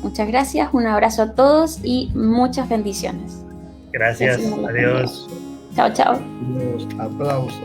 Muchas gracias, un abrazo a todos y muchas bendiciones. Gracias, adiós. Chao, chao. Los aplausos.